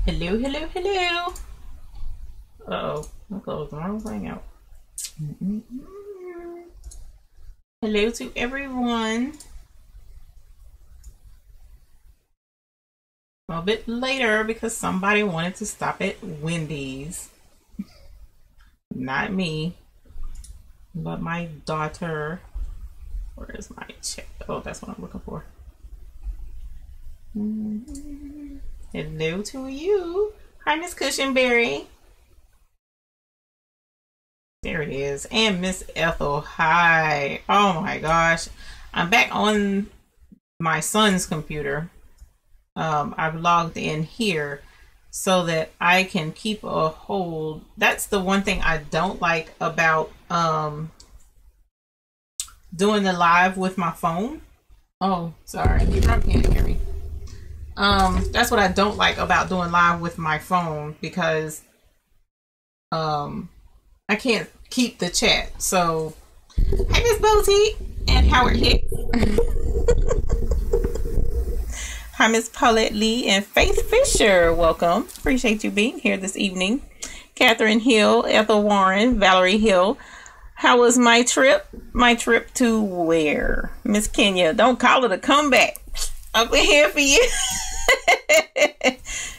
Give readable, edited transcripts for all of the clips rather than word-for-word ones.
Hello, hello, hello. Uh-oh, I closed the wrong thing out. Hello to everyone. A bit later because somebody wanted to stop at Wendy's. Not me, but my daughter. Where is my check? Oh, that's what I'm looking for. Hello to you. Hi, Miss Cushionberry. There it is. And Miss Ethel. Hi. Oh my gosh. I'm back on my son's computer. I've logged in here so that I can keep a hold. That's the one thing I don't like about doing the live with my phone. Oh, sorry. You probably can't hear me. That's what I don't like about doing live with my phone, because I can't keep the chat. So, hey, Miss Boutique and Howard Hicks. Hi, Miss Paulette Lee and Faith Fisher. Welcome. Appreciate you being here this evening. Catherine Hill, Ethel Warren, Valerie Hill. How was my trip? My trip to where? Miss Kenya, don't call it a comeback. I'll be here for you.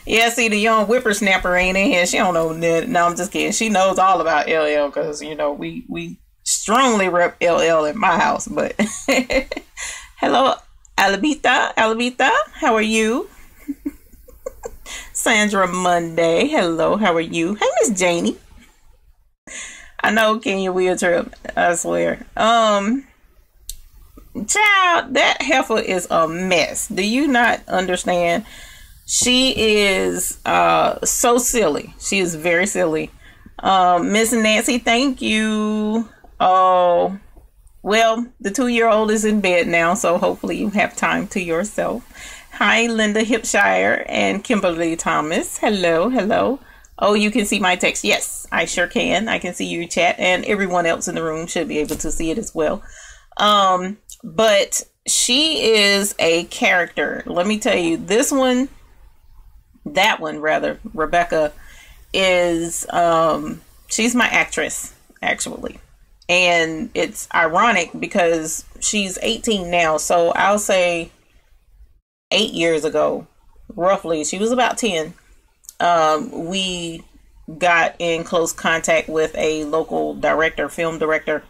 Yeah, see, the young whippersnapper ain't in here. She don't know nothing. No, I'm just kidding. She knows all about LL because, you know, we strongly rep LL in my house. But hello, Alabita, how are you? Sandra Monday, hello, how are you? Hey, Miss Janie. I know, Kenya, wheel trip, I swear. Child, that heifer is a mess. Do you not understand? She is so silly. She is very silly. Miss Nancy, thank you. Oh, well, the 2-year-old is in bed now, so hopefully you have time to yourself. Hi, Linda Hipshire and Kimberly Thomas. Hello, hello. Oh, you can see my text. Yes, I sure can. I can see your chat, and everyone else in the room should be able to see it as well. But she is a character. Let me tell you, that one rather, Rebecca, is, she's my actress, actually. And it's ironic because she's 18 now. So I'll say 8 years ago, roughly, she was about 10. We got in close contact with a local director, film director,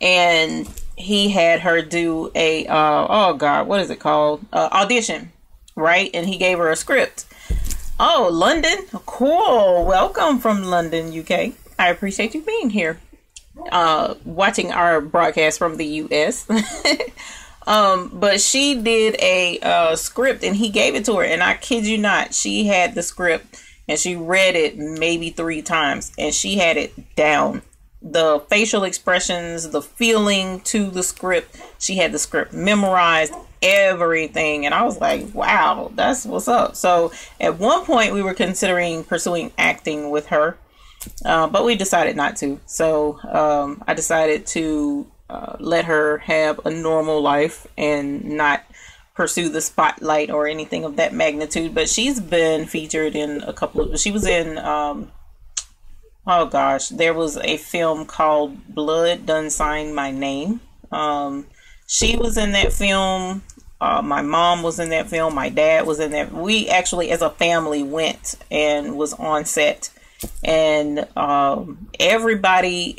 and he had her do a, oh God, what is it called? Audition, right? And he gave her a script. Oh, London. Cool. Welcome from London, UK. I appreciate you being here. Watching our broadcast from the US. But she did a script and he gave it to her, and I kid you not, she had the script and she read it maybe 3 times and she had it down. The facial expressions, the feeling to the script, she had the script memorized, everything. And I was like, wow, that's what's up. So at one point we were considering pursuing acting with her. But we decided not to. So I decided to let her have a normal life and not pursue the spotlight or anything of that magnitude. But she's been featured in a couple of, she was in, oh gosh, there was a film called Blood Done Sign My Name. She was in that film. My mom was in that film. My dad was in that. We actually, as a family, went and was on set. And everybody,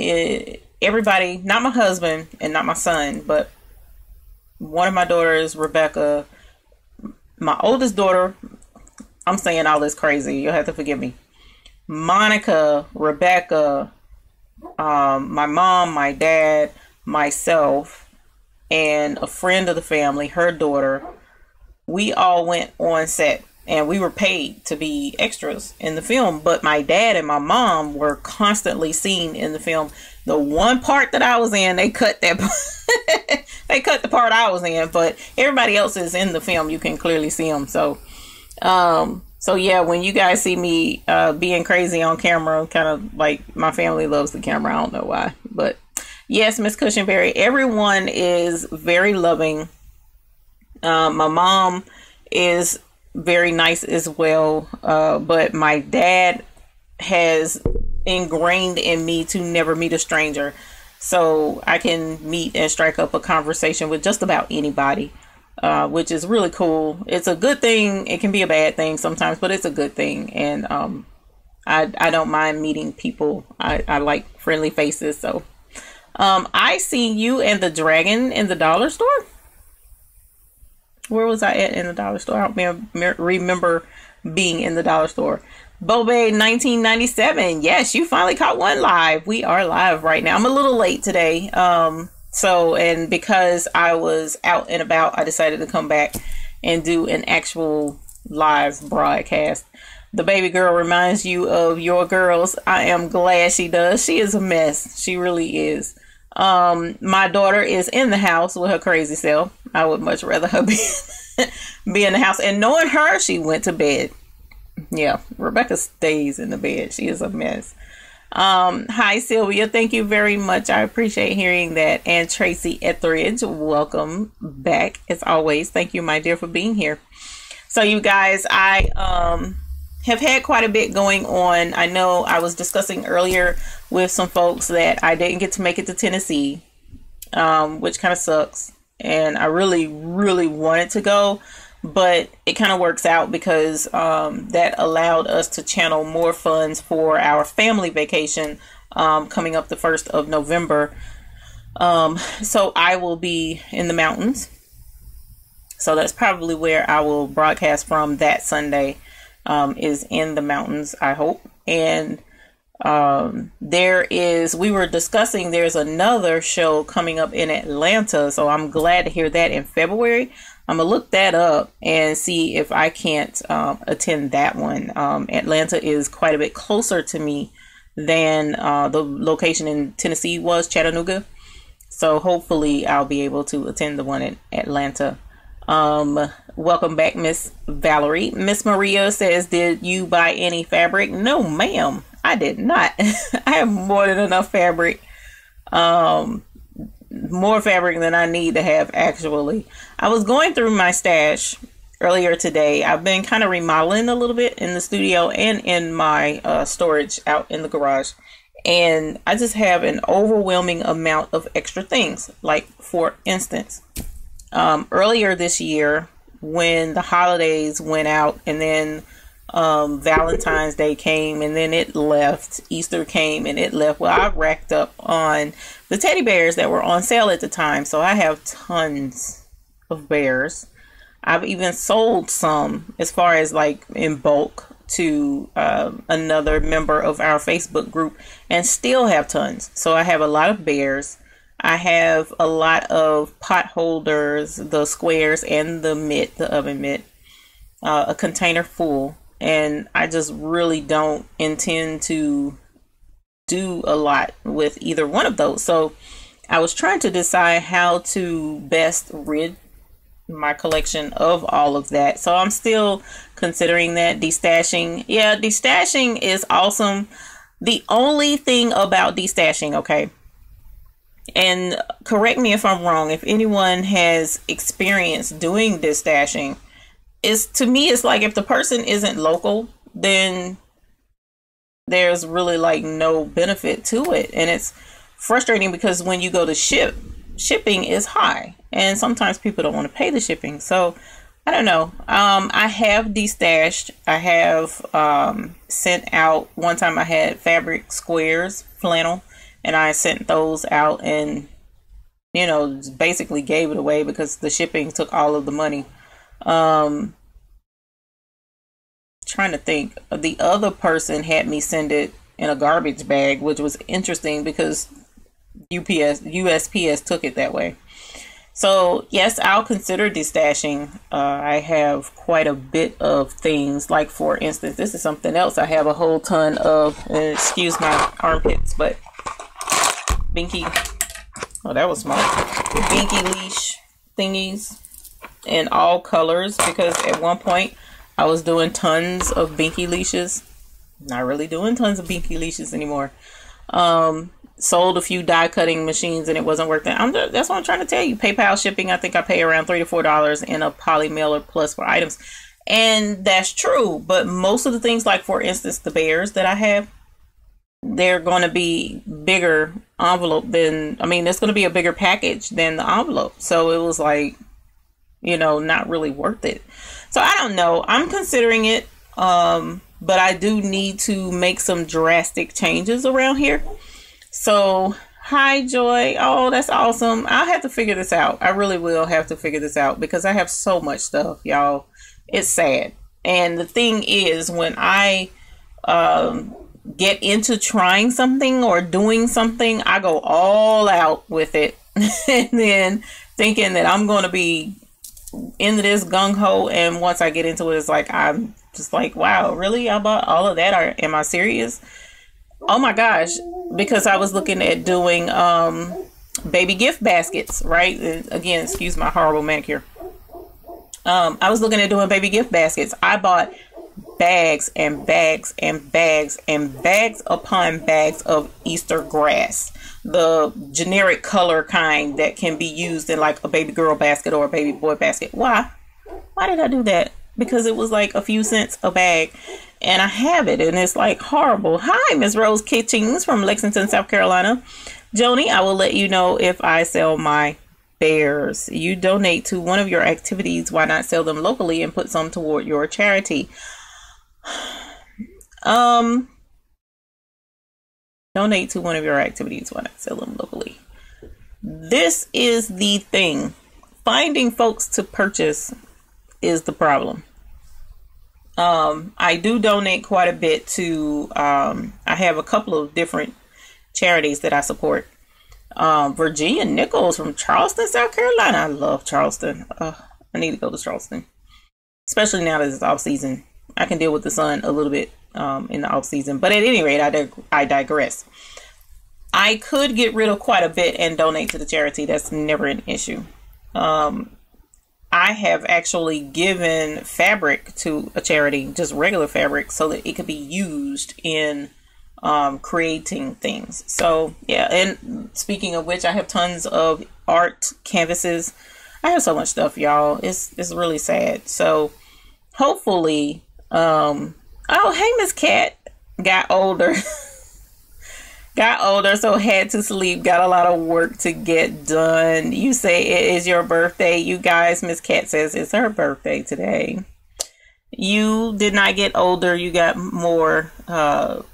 not my husband and not my son, but one of my daughters, Rebecca, my oldest daughter, I'm saying all this crazy, you'll have to forgive me, Monica, Rebecca, my mom, my dad, myself, and a friend of the family, her daughter, we all went on set. And we were paid to be extras in the film. But my dad and my mom were constantly seen in the film. The one part that I was in, they cut that. They cut the part I was in. But everybody else is in the film. You can clearly see them. So yeah, when you guys see me being crazy on camera, kind of like my family loves the camera. I don't know why. But yes, Miss Cushionberry, everyone is very loving. My mom is very nice as well. But my dad has ingrained in me to never meet a stranger. So I can meet and strike up a conversation with just about anybody, which is really cool. It's a good thing. It can be a bad thing sometimes, but it's a good thing. And I don't mind meeting people. I like friendly faces. So I seen you and the dragon in the dollar store. Where was I at in the dollar store? I don't remember being in the dollar store. Bobe 1997. Yes, you finally caught one live. We are live right now. I'm a little late today. And because I was out and about, I decided to come back and do an actual live broadcast. The baby girl reminds you of your girls. I am glad she does. She is a mess. She really is. My daughter is in the house with her crazy self. I would much rather her be in the house. And knowing her, she went to bed. Yeah, Rebecca stays in the bed. She is a mess. Hi, Sylvia. Thank you very much. I appreciate hearing that. And Tracy Etheridge, welcome back as always. Thank you, my dear, for being here. So you guys, I have had quite a bit going on. I know I was discussing earlier with some folks that I didn't get to make it to Tennessee, which kind of sucks. And I really, really wanted to go, but it kind of works out because that allowed us to channel more funds for our family vacation coming up the 1st of November. So I will be in the mountains. So that's probably where I will broadcast from that Sunday, is in the mountains, I hope. And we were discussing there's another show coming up in Atlanta, so I'm glad to hear that in February. I'm gonna look that up and see if I can't attend that one. Atlanta is quite a bit closer to me than the location in Tennessee was, Chattanooga, so hopefully I'll be able to attend the one in Atlanta. Welcome back, Miss Valerie. Miss Maria says, did you buy any fabric? No, ma'am. I did not. I have more than enough fabric. More fabric than I need to have, actually. I was going through my stash earlier today. I've been kind of remodeling a little bit in the studio and in my storage out in the garage. And I just have an overwhelming amount of extra things. Like, for instance, earlier this year, when the holidays went out and then Valentine's Day came and then it left, Easter came and it left, well, I racked up on the teddy bears that were on sale at the time. So I have tons of bears. I've even sold some, as far as like in bulk, to another member of our Facebook group, and still have tons. So I have a lot of bears. I have a lot of pot holders, the squares and the mitt, the oven mitt, a container full. And I just really don't intend to do a lot with either one of those. So I was trying to decide how to best rid my collection of all of that. So I'm still considering that. Destashing. Yeah, destashing is awesome. The only thing about destashing, okay, and correct me if I'm wrong, if anyone has experience doing destashing, is, to me, it's like if the person isn't local, then there's really like no benefit to it. And it's frustrating because when you go to shipping is high, and sometimes people don't want to pay the shipping. So I don't know. I have destashed. I have sent out, one time I had fabric squares, flannel, and I sent those out and, you know, just basically gave it away because the shipping took all of the money. Trying to think, the other person had me send it in a garbage bag, which was interesting because USPS took it that way. So yes, I'll consider destashing. I have quite a bit of things. Like, for instance, this is something else. I have a whole ton of, excuse my armpits, but binky. Oh, that was smart. Binky leash thingies in all colors, because at one point I was doing tons of binky leashes. Not really doing tons of binky leashes anymore. Sold a few die cutting machines and it wasn't working. That's what I'm trying to tell you. PayPal shipping, I think I pay around $3 to $4 in a poly mailer plus for items. And that's true. But most of the things, like for instance, the bears that I have, they're going to be bigger envelope than, I mean, it's going to be a bigger package than the envelope. So it was like, you know, not really worth it. So I don't know. I'm considering it. But I do need to make some drastic changes around here. So, hi, Joy. Oh, that's awesome. I'll have to figure this out. I really will have to figure this out because I have so much stuff, y'all. It's sad. And the thing is, when I get into trying something or doing something, I go all out with it. And then thinking that I'm going to be into this gung-ho, and once I get into it, it's like I'm just like, wow, really? I bought all of that? Or am I serious? Oh my gosh. Because I was looking at doing baby gift baskets, right? Again, excuse my horrible manicure. I was looking at doing baby gift baskets. I bought bags and bags and bags and bags upon bags of Easter grass, the generic color kind that can be used in like a baby girl basket or a baby boy basket. Why did I do that? Because it was like a few cents a bag, and I have it, and it's like horrible. Hi, Miss Rose Kitchings from Lexington, South Carolina. Joni, I will let you know if I sell my bears. You donate to one of your activities. Why not sell them locally and put some toward your charity? Donate to one of your activities. Why not sell them locally? This is the thing. Finding folks to purchase is the problem. I do donate quite a bit to, I have a couple of different charities that I support. Virginia Nichols from Charleston, South Carolina. I love Charleston. I need to go to Charleston, especially now that it's off season. I can deal with the sun a little bit in the off season, but at any rate, I digress. I could get rid of quite a bit and donate to the charity. That's never an issue. I have actually given fabric to a charity, just regular fabric, so that it could be used in creating things. So yeah, and speaking of which, I have tons of art canvases. I have so much stuff, y'all. It's really sad. So hopefully, oh hey, Miss Cat, got older. Got older, so had to sleep. Got a lot of work to get done. You say it is your birthday. You guys, Miss Cat says it's her birthday today. You did not get older. You got more,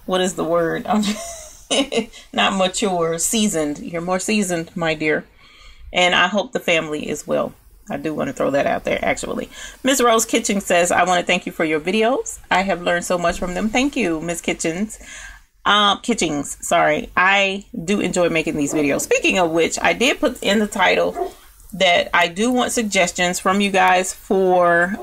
what is the word? Not mature, seasoned. You're more seasoned, my dear. And I hope the family is well. I do want to throw that out there, actually. Miss Rose Kitchen says, I want to thank you for your videos. I have learned so much from them. Thank you, Miss Kitchens. Kitchings, sorry. I do enjoy making these videos. Speaking of which, I did put in the title that I do want suggestions from you guys for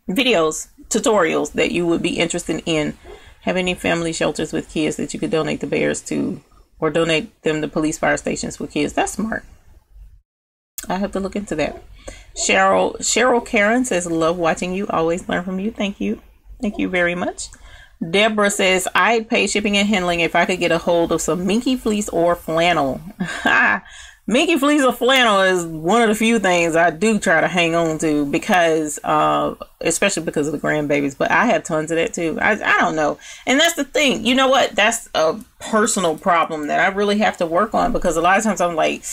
videos, tutorials that you would be interested in. Have any family shelters with kids that you could donate the bears to, or donate them to police fire stations with kids? That's smart. I have to look into that. Cheryl Karen says, love watching you, always learn from you. Thank you. Thank you very much. Deborah says, I'd pay shipping and handling if I could get a hold of some minky fleece or flannel. Minky fleece or flannel is one of the few things I do try to hang on to because, especially because of the grandbabies, but I have tons of that too. I don't know. And that's the thing. You know what? That's a personal problem that I really have to work on, because a lot of times I'm like,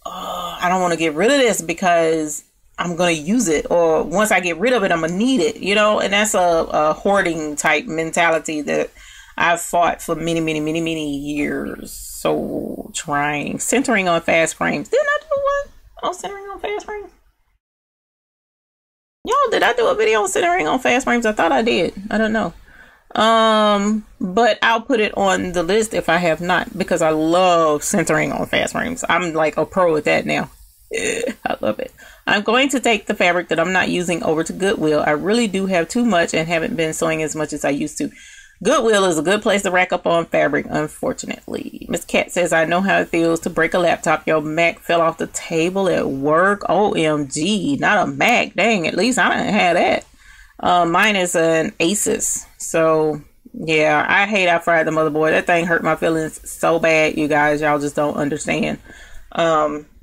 oh, I don't want to get rid of this because I'm going to use it, or once I get rid of it, I'm going to need it, you know, and that's a hoarding type mentality that I've fought for many years. So centering on fast frames. Didn't I do one? Oh, centering on fast frames. Y'all, did I do a video on centering on fast frames? I thought I did. I don't know. But I'll put it on the list if I have not, because I love centering on fast frames. I'm like a pro at that now. I love it. I'm going to take the fabric that I'm not using over to Goodwill. I really do have too much and haven't been sewing as much as I used to. Goodwill is a good place to rack up on fabric, unfortunately. Miss Cat says, I know how it feels to break a laptop. Your Mac fell off the table at work. OMG, not a Mac. Dang, at least I didn't have that. Mine is an Asus. So, yeah, I hate I fried the motherboard. That thing hurt my feelings so bad, you guys. Y'all just don't understand.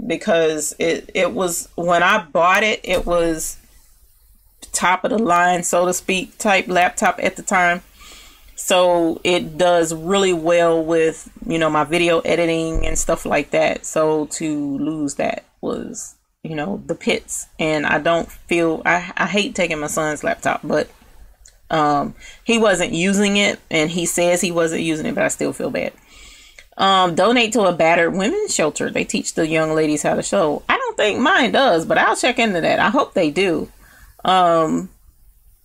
Because it was, when I bought it, it was top of the line, so to speak, type laptop at the time. So it does really well with, you know, my video editing and stuff like that. So to lose that was, you know, the pits. And I don't feel, I hate taking my son's laptop, but he wasn't using it, and he says he wasn't using it, but I still feel bad. Donate to a battered women's shelter. They teach the young ladies how to sew. I don't think mine does, but I'll check into that. I hope they do.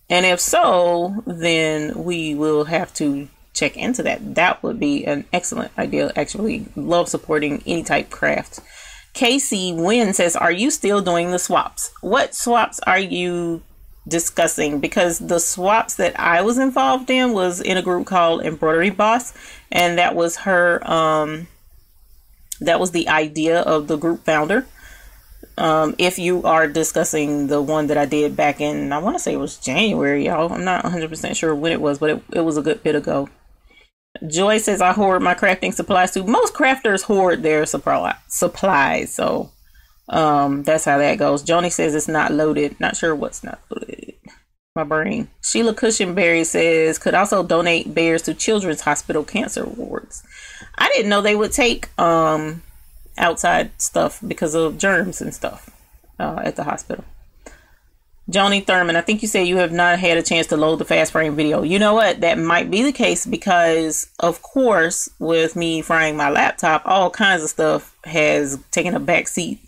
And if so, then we will have to check into that. That would be an excellent idea. Actually, love supporting any type craft. Casey Wynn says, are you still doing the swaps? What swaps are you discussing? Because the swaps that I was involved in was in a group called Embroidery Boss, and that was her, that was the idea of the group founder. If you are discussing the one that I did back in, I want to say it was January, y'all. I'm not 100% sure when it was, but it was a good bit ago. Joy says, I hoard my crafting supplies too. Most crafters hoard their supplies. So that's how that goes. Joni says it's not loaded. Not sure what's not loaded. My brain. Sheila Cushionberry says, could also donate bears to Children's Hospital cancer wards. I didn't know they would take outside stuff because of germs and stuff at the hospital. Joni Thurman, I think you said you have not had a chance to load the fast frame video. You know what? That might be the case because, of course, with me frying my laptop, all kinds of stuff has taken a back seat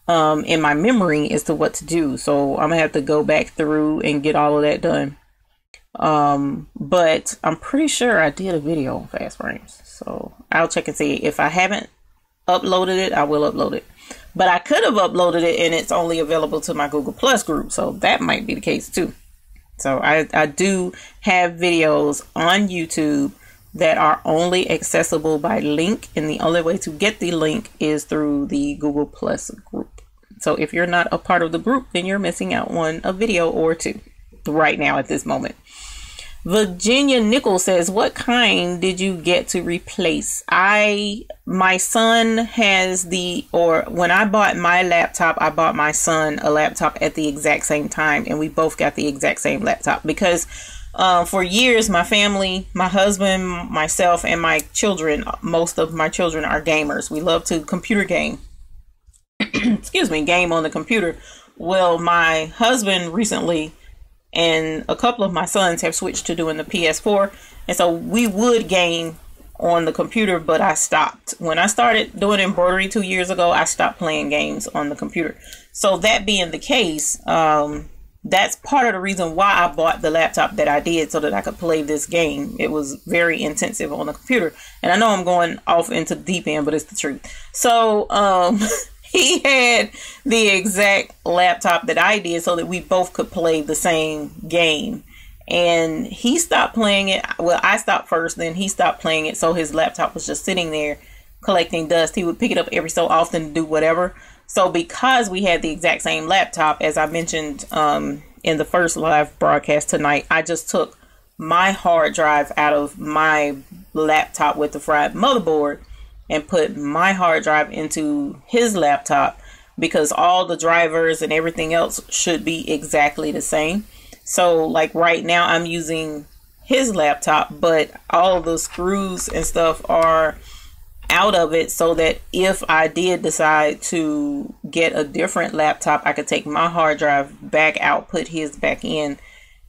in my memory as to what to do. So I'm gonna have to go back through and get all of that done. But I'm pretty sure I did a video on fast frames. So I'll check and see. If I haven't uploaded it, I will upload it. But I could have uploaded it and it's only available to my Google Plus group. So that might be the case too. So I do have videos on YouTube that are only accessible by link. And the only way to get the link is through the Google Plus group. So if you're not a part of the group, then you're missing out on a video or two right now at this moment. Virginia Nichols says, what kind did you get to replace? My son has when I bought my laptop, I bought my son a laptop at the exact same time, and we both got the exact same laptop because for years, my family, my husband, myself, and my children, most of my children are gamers. We love to computer game. Excuse me, game on the computer. Well, my husband recently and a couple of my sons have switched to doing the PS4. And so we would game on the computer, but I stopped. When I started doing embroidery 2 years ago, I stopped playing games on the computer. So that being the case, that's part of the reason why I bought the laptop that I did, so that I could play this game. It was very intensive on the computer. And I know I'm going off into the deep end, but it's the truth. So, he had the exact laptop that I did so that we both could play the same game. And he stopped playing it. Well, I stopped first, then he stopped playing it. So his laptop was just sitting there collecting dust. He would pick it up every so often to do whatever. So because we had the exact same laptop, as I mentioned in the first live broadcast tonight, I just took my hard drive out of my laptop with the fried motherboard and put my hard drive into his laptop, because all the drivers and everything else should be exactly the same. So like right now I'm using his laptop, but all of the screws and stuff are out of it, so that if I did decide to get a different laptop, I could take my hard drive back out, put his back in,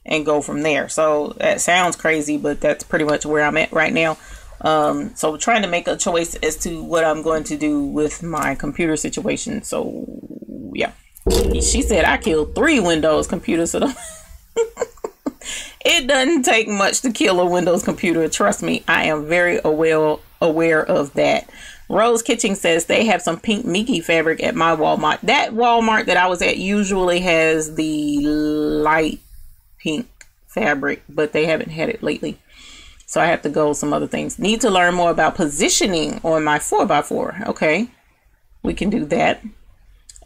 and go from there. So that sounds crazy, but that's pretty much where I'm at right now. So trying to make a choice as to what I'm going to do with my computer situation. So yeah, she said I killed 3 Windows computers. So it doesn't take much to kill a Windows computer. Trust me, I am very aware of that. Rose Kitchen says they have some pink Mickey fabric at my Walmart. That Walmart that I was at usually has the light pink fabric, but they haven't had it lately. So I have to go some other things. Need to learn more about positioning on my 4x4. Okay, we can do that.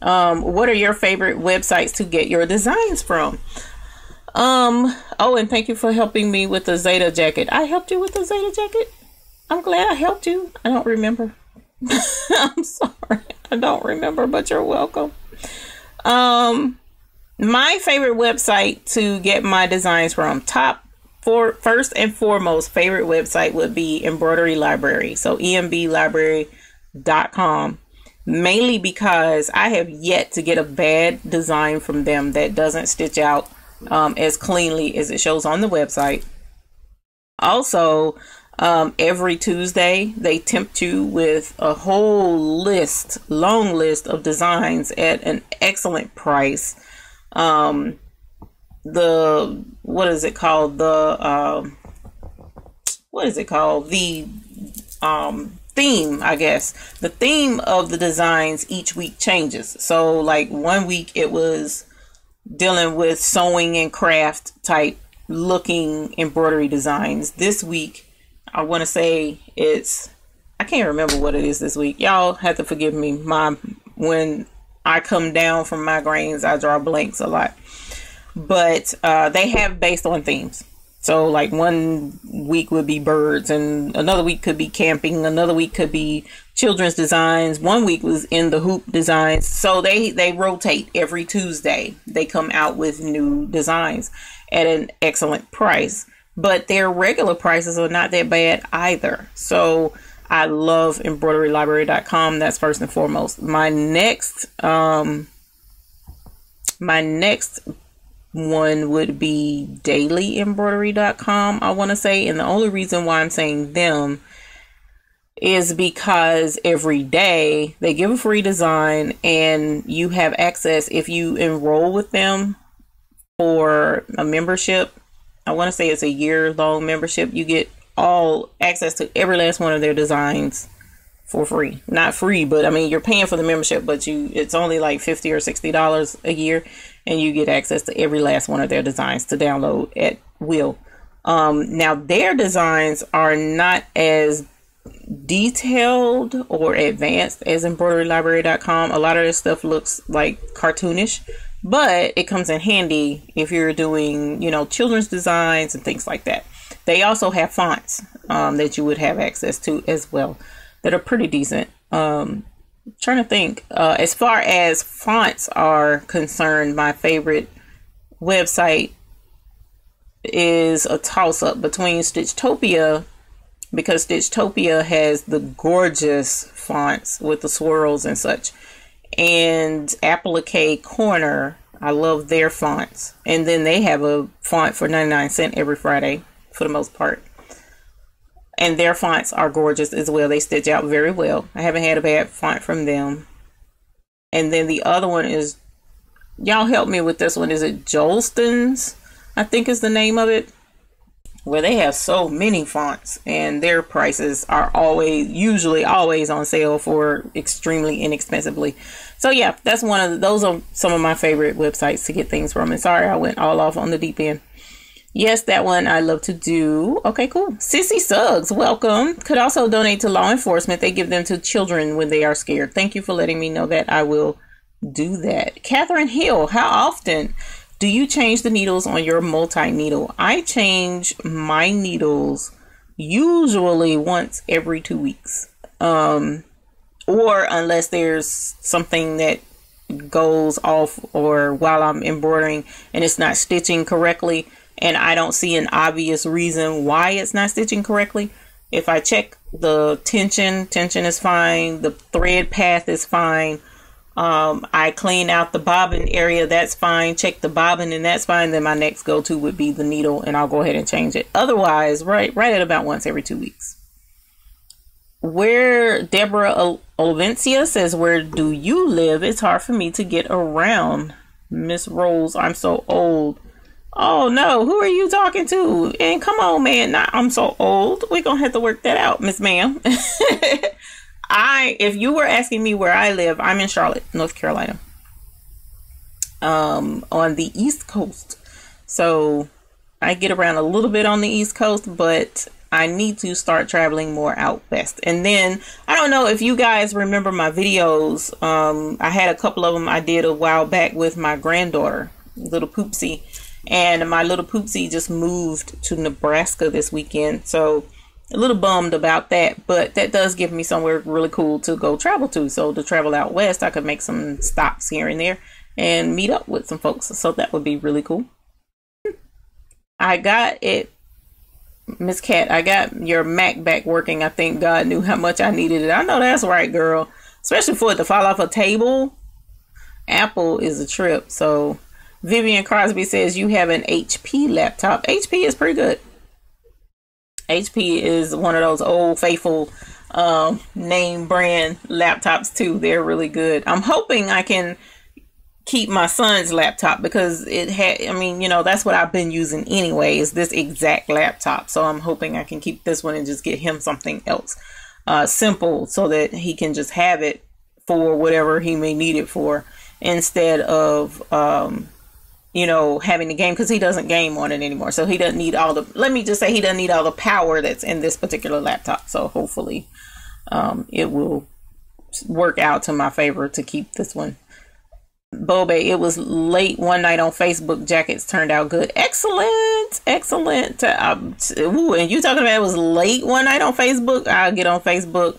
What are your favorite websites to get your designs from? Oh, and thank you for helping me with the Zeta jacket. I helped you with the Zeta jacket? I'm glad I helped you. I don't remember. I'm sorry. I don't remember, but you're welcome. My favorite website to get my designs from, first and foremost favorite website would be Embroidery Library. So emblibrary.com, mainly because I have yet to get a bad design from them that doesn't stitch out as cleanly as it shows on the website. Also, every Tuesday they tempt you with a whole long list of designs at an excellent price. What is it called? The theme, I guess. The theme of the designs each week changes. So like one week it was dealing with sewing and craft type looking embroidery designs. This week, I want to say I can't remember what it is this week. Y'all have to forgive me. When I come down from migraines, I draw blanks a lot. But they have based on themes. So like one week would be birds, and another week could be camping, another week could be children's designs, one week was in the hoop designs. So they rotate every Tuesday. They come out with new designs at an excellent price, but their regular prices are not that bad either. So I love embroiderylibrary.com. That's first and foremost. My next one would be dailyembroidery.com, I want to say. And the only reason why I'm saying them is because every day they give a free design and you have access, if you enroll with them for a membership, I want to say it's a year-long membership, you get all access to every last one of their designs for free. Not free, but I mean, you're paying for the membership, but it's only like $50 or $60 a year, and you get access to every last one of their designs to download at will. Now their designs are not as detailed or advanced as embroiderylibrary.com. A lot of this stuff looks like cartoonish, but it comes in handy if you're doing, children's designs and things like that. They also have fonts that you would have access to as well that are pretty decent. Trying to think, as far as fonts are concerned, my favorite website is a toss-up between Stitchtopia, because Stitchtopia has the gorgeous fonts with the swirls and such, and Applique Corner. I love their fonts, and then they have a font for 99 cents every Friday for the most part, and their fonts are gorgeous as well. They stitch out very well. I haven't had a bad font from them. And then the other one is, y'all help me with this one, is it Jolston's, I think is the name of it, where they have so many fonts and their prices are usually always on sale for extremely inexpensively. So yeah, that's those are some of my favorite websites to get things from. And sorry, I went all off on the deep end. Yes, that one I love to do. Okay, cool. Sissy Suggs, welcome. Could also donate to law enforcement. They give them to children when they are scared. Thank you for letting me know that. I will do that. Catherine Hill, how often do you change the needles on your multi-needle? I change my needles usually once every 2 weeks. Or unless there's something that goes off or while I'm embroidering and it's not stitching correctly, and I don't see an obvious reason why it's not stitching correctly. If I check the tension is fine. The thread path is fine. I clean out the bobbin area, that's fine. Check the bobbin and that's fine. Then my next go-to would be the needle, and I'll go ahead and change it. Otherwise, right at about once every 2 weeks. Where Deborah Olvencia says, where do you live? It's hard for me to get around. Miss Rose, I'm so old. Oh no, who are you talking to? And come on, man, I'm so old. We're gonna have to work that out, Miss Ma'am. If you were asking me where I live, I'm in Charlotte, North Carolina, on the East Coast. So I get around a little bit on the East Coast, but I need to start traveling more out west. And then I don't know if you guys remember my videos. I had a couple of them I did a while back with my granddaughter, little Poopsie. And my little Poopsie just moved to Nebraska this weekend. So a little bummed about that. But that does give me somewhere really cool to go travel to. So to travel out west, I could make some stops here and there. and meet up with some folks. So that would be really cool. I got it, Miss Cat. I got your Mac back working. I think God knew how much I needed it. I know that's right, girl. Especially for it to fall off a table. Apple is a trip. So Vivian Crosby says you have an HP laptop. HP is pretty good. HP is one of those old faithful name brand laptops too. They're really good. I'm hoping I can keep my son's laptop because it had, I mean, you know, that's what I've been using anyway, is this exact laptop. So I'm hoping I can keep this one and just get him something else simple so that he can just have it for whatever he may need it for, instead of you know, having the game, because he doesn't game on it anymore. So he doesn't need all the, let me just say, he doesn't need all the power that's in this particular laptop. So hopefully it will work out to my favor to keep this one. Bobe, it was late one night on Facebook. Jackets turned out good. Excellent. Excellent. Ooh, and you talking about it was late one night on Facebook? I'll get on Facebook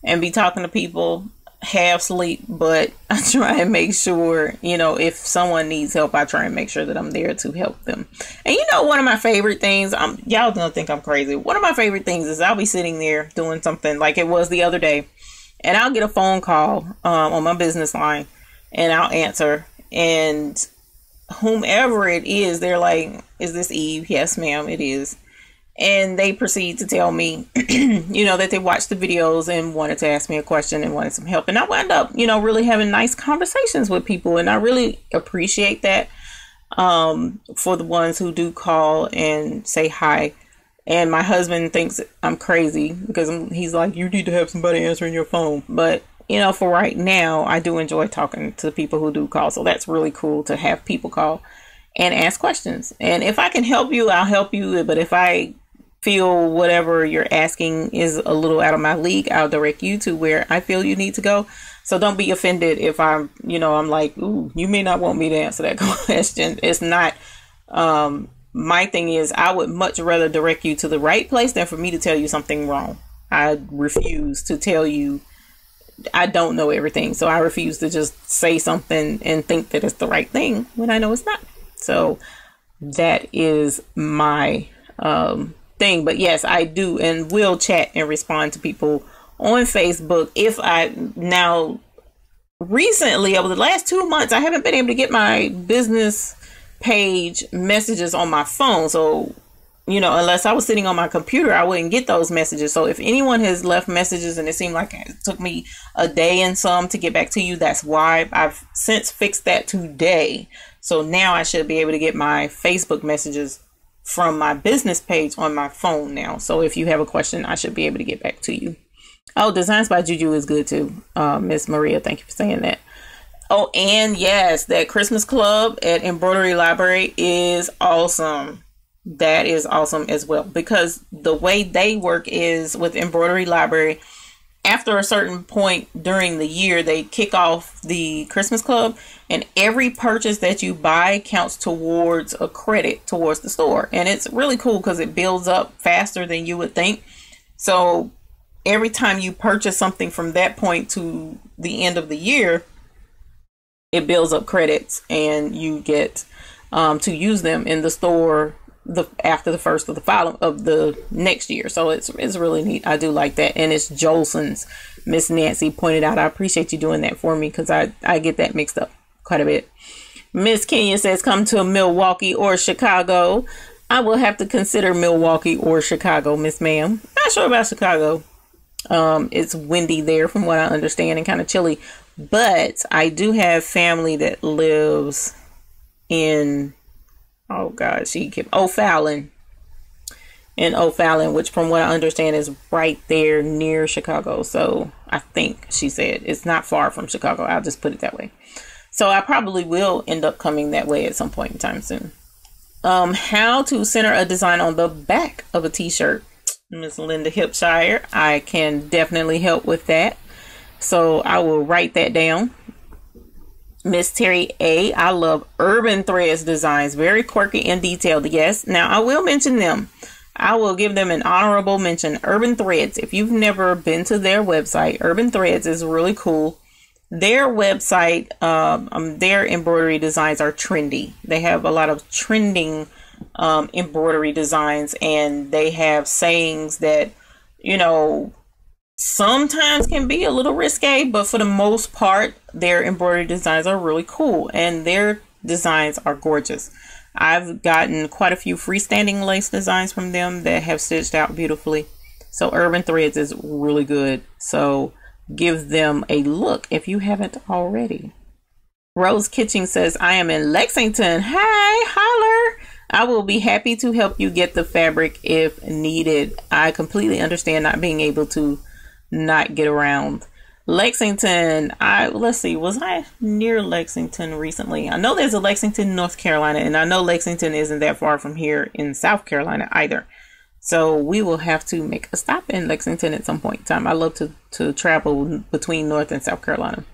and be talking to people half sleep, but I try and make sure, you know, if someone needs help, I try and make sure that I'm there to help them. And you know, one of my favorite things, y'all don't think I'm crazy, one of my favorite things is I'll be sitting there doing something like it was the other day, and I'll get a phone call on my business line, and I'll answer, and whomever it is, they're like, is this Eve? Yes, ma'am, it is. And they proceed to tell me, you know, that they watched the videos and wanted to ask me a question and wanted some help. And I wound up, you know, really having nice conversations with people. And I really appreciate that for the ones who do call and say hi. And my husband thinks I'm crazy because he's like, you need to have somebody answering your phone. But, you know, for right now, I do enjoy talking to people who do call. So that's really cool to have people call and ask questions. And if I can help you, I'll help you. But if I feel whatever you're asking is a little out of my league, I'll direct you to where I feel you need to go. So don't be offended if I'm, you know, I'm like, ooh, you may not want me to answer that question. It's not, my thing is, I would much rather direct you to the right place than for me to tell you something wrong. I refuse to tell you I don't know everything. So I refuse to just say something and think that it's the right thing when I know it's not. So that is my, thing. But yes, I do and will chat and respond to people on Facebook. If I now recently over the last 2 months, I haven't been able to get my business page messages on my phone. So, you know, unless I was sitting on my computer, I wouldn't get those messages. So if anyone has left messages and it seemed like it took me a day and some to get back to you, that's why. I've since fixed that today. So now I should be able to get my Facebook messages from my business page on my phone now. So if you have a question, I should be able to get back to you. Oh, Designs by Juju is good too. Miss Maria, thank you for saying that. Oh, and yes, that Christmas club at Embroidery Library is awesome. That is awesome as well, because the way they work is with Embroidery Library, after a certain point during the year, they kick off the Christmas club, and every purchase that you buy counts towards a credit towards the store. And it's really cool because it builds up faster than you would think. So every time you purchase something from that point to the end of the year, it builds up credits and you get to use them in the store after the first of the next year. So it's really neat. I do like that. And it's Jolson's. Miss Nancy pointed out, I appreciate you doing that for me because I get that mixed up quite a bit. Miss Kenya says, come to Milwaukee or Chicago. I will have to consider Milwaukee or Chicago, Miss Ma'am. Not sure about Chicago. It's windy there from what I understand and kind of chilly, but I do have family that lives in O'Fallon. In O'Fallon, which from what I understand is right there near Chicago. So I think she said it's not far from Chicago. I'll just put it that way. So I probably will end up coming that way at some point in time soon. How to center a design on the back of a t-shirt. Miss Linda Hipshire, I can definitely help with that. So I will write that down. Miss Terry A, I love Urban Threads designs. Very quirky and detailed. Yes. Now I will mention them. I will give them an honorable mention. Urban Threads. If you've never been to their website, Urban Threads is really cool. Their website, their embroidery designs are trendy. They have a lot of trending embroidery designs, and they have sayings that, you know, sometimes can be a little risque, but for the most part, their embroidery designs are really cool, and their designs are gorgeous. I've gotten quite a few freestanding lace designs from them that have stitched out beautifully. So Urban Threads is really good. So give them a look if you haven't already. Rose Kitchen says, I am in Lexington. Hey, holler. I will be happy to help you get the fabric if needed. I completely understand not being able to not get around. Lexington, let's see, was I near Lexington recently? I know there's a Lexington, North Carolina, and I know Lexington isn't that far from here in South Carolina either. So we will have to make a stop in Lexington at some point in time. I love to travel between North and South Carolina.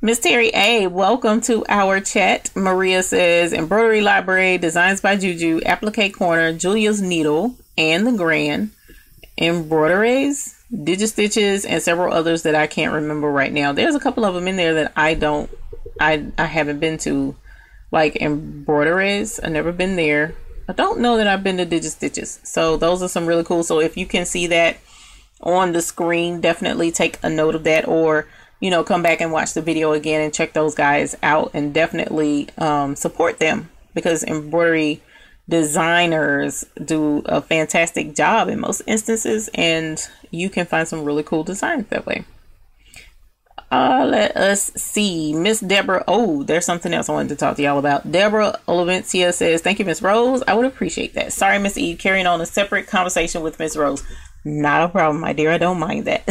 Miss Terry A, welcome to our chat. Maria says, Embroidery Library, Designs by Juju, Applique Corner, Julia's Needle, and the Grand, Embroiderers, Digistitches, and several others that I can't remember right now. There's a couple of them in there that I haven't been to, like Embroiderers. I've never been there. I don't know that I've been to Digistitches. So those are some really cool. So if you can see that on the screen, definitely take a note of that, or, you know, come back and watch the video again and check those guys out, and definitely support them, because embroidery designers do a fantastic job in most instances, and you can find some really cool designs that way. Let us see. Miss Deborah. Oh, there's something else I wanted to talk to y'all about. Deborah Olivencia says, thank you, Miss Rose. I would appreciate that. Sorry, Miss Eve, carrying on a separate conversation with Miss Rose. Not a problem, my dear. I don't mind that.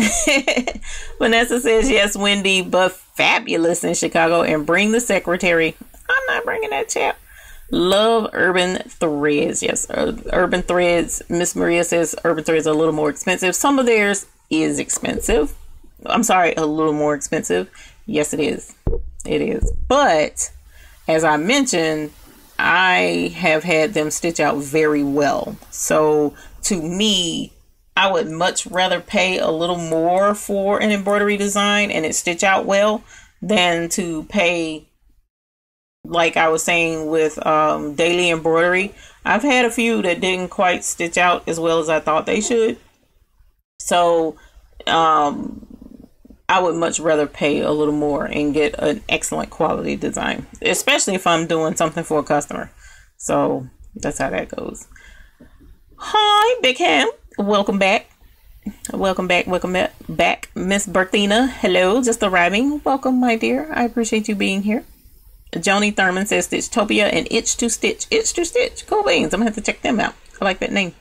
Vanessa says, yes, Wendy, but fabulous in Chicago, and bring the secretary. I'm not bringing that chap. Love Urban Threads. Yes, Urban Threads. Miss Maria says Urban Threads are a little more expensive. Some of theirs is expensive. I'm sorry, a little more expensive. Yes, it is. It is. But as I mentioned, I have had them stitch out very well. So to me, I would much rather pay a little more for an embroidery design and it stitch out well than to pay, like I was saying with daily embroidery. I've had a few that didn't quite stitch out as well as I thought they should. So I would much rather pay a little more and get an excellent quality design, especially if I'm doing something for a customer. So that's how that goes. Hi, Big Ham. Welcome back. Welcome back. Welcome back. Miss Bertina. Hello. Just arriving. Welcome, my dear. I appreciate you being here. Joni Thurman says Stitchtopia and Itch to Stitch. Itch to Stitch. Cool beans. I'm going to have to check them out. I like that name.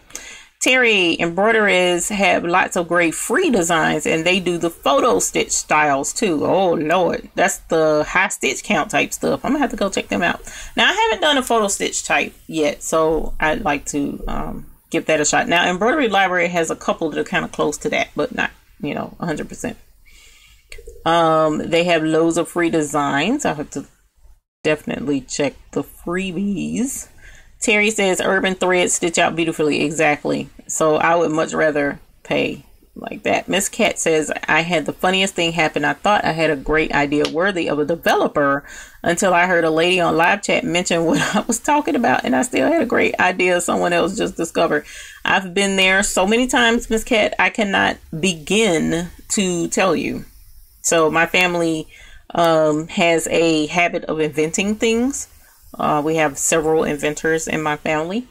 Terry, Embroiderers have lots of great free designs, and they do the photo stitch styles too. Oh Lord, that's the high stitch count type stuff. I'm gonna have to go check them out. Now I haven't done a photo stitch type yet, so I'd like to give that a shot. Now Embroidery Library has a couple that are kind of close to that, but not, 100%. They have loads of free designs. I have to definitely check the freebies. Terry says Urban Threads stitch out beautifully. Exactly. So I would much rather pay like that. Miss Cat says, I had the funniest thing happen. I thought I had a great idea worthy of a developer until I heard a lady on live chat mention what I was talking about, and I still had a great idea someone else just discovered. I've been there so many times, Miss Cat, I cannot begin to tell you. So my family has a habit of inventing things. We have several inventors in my family,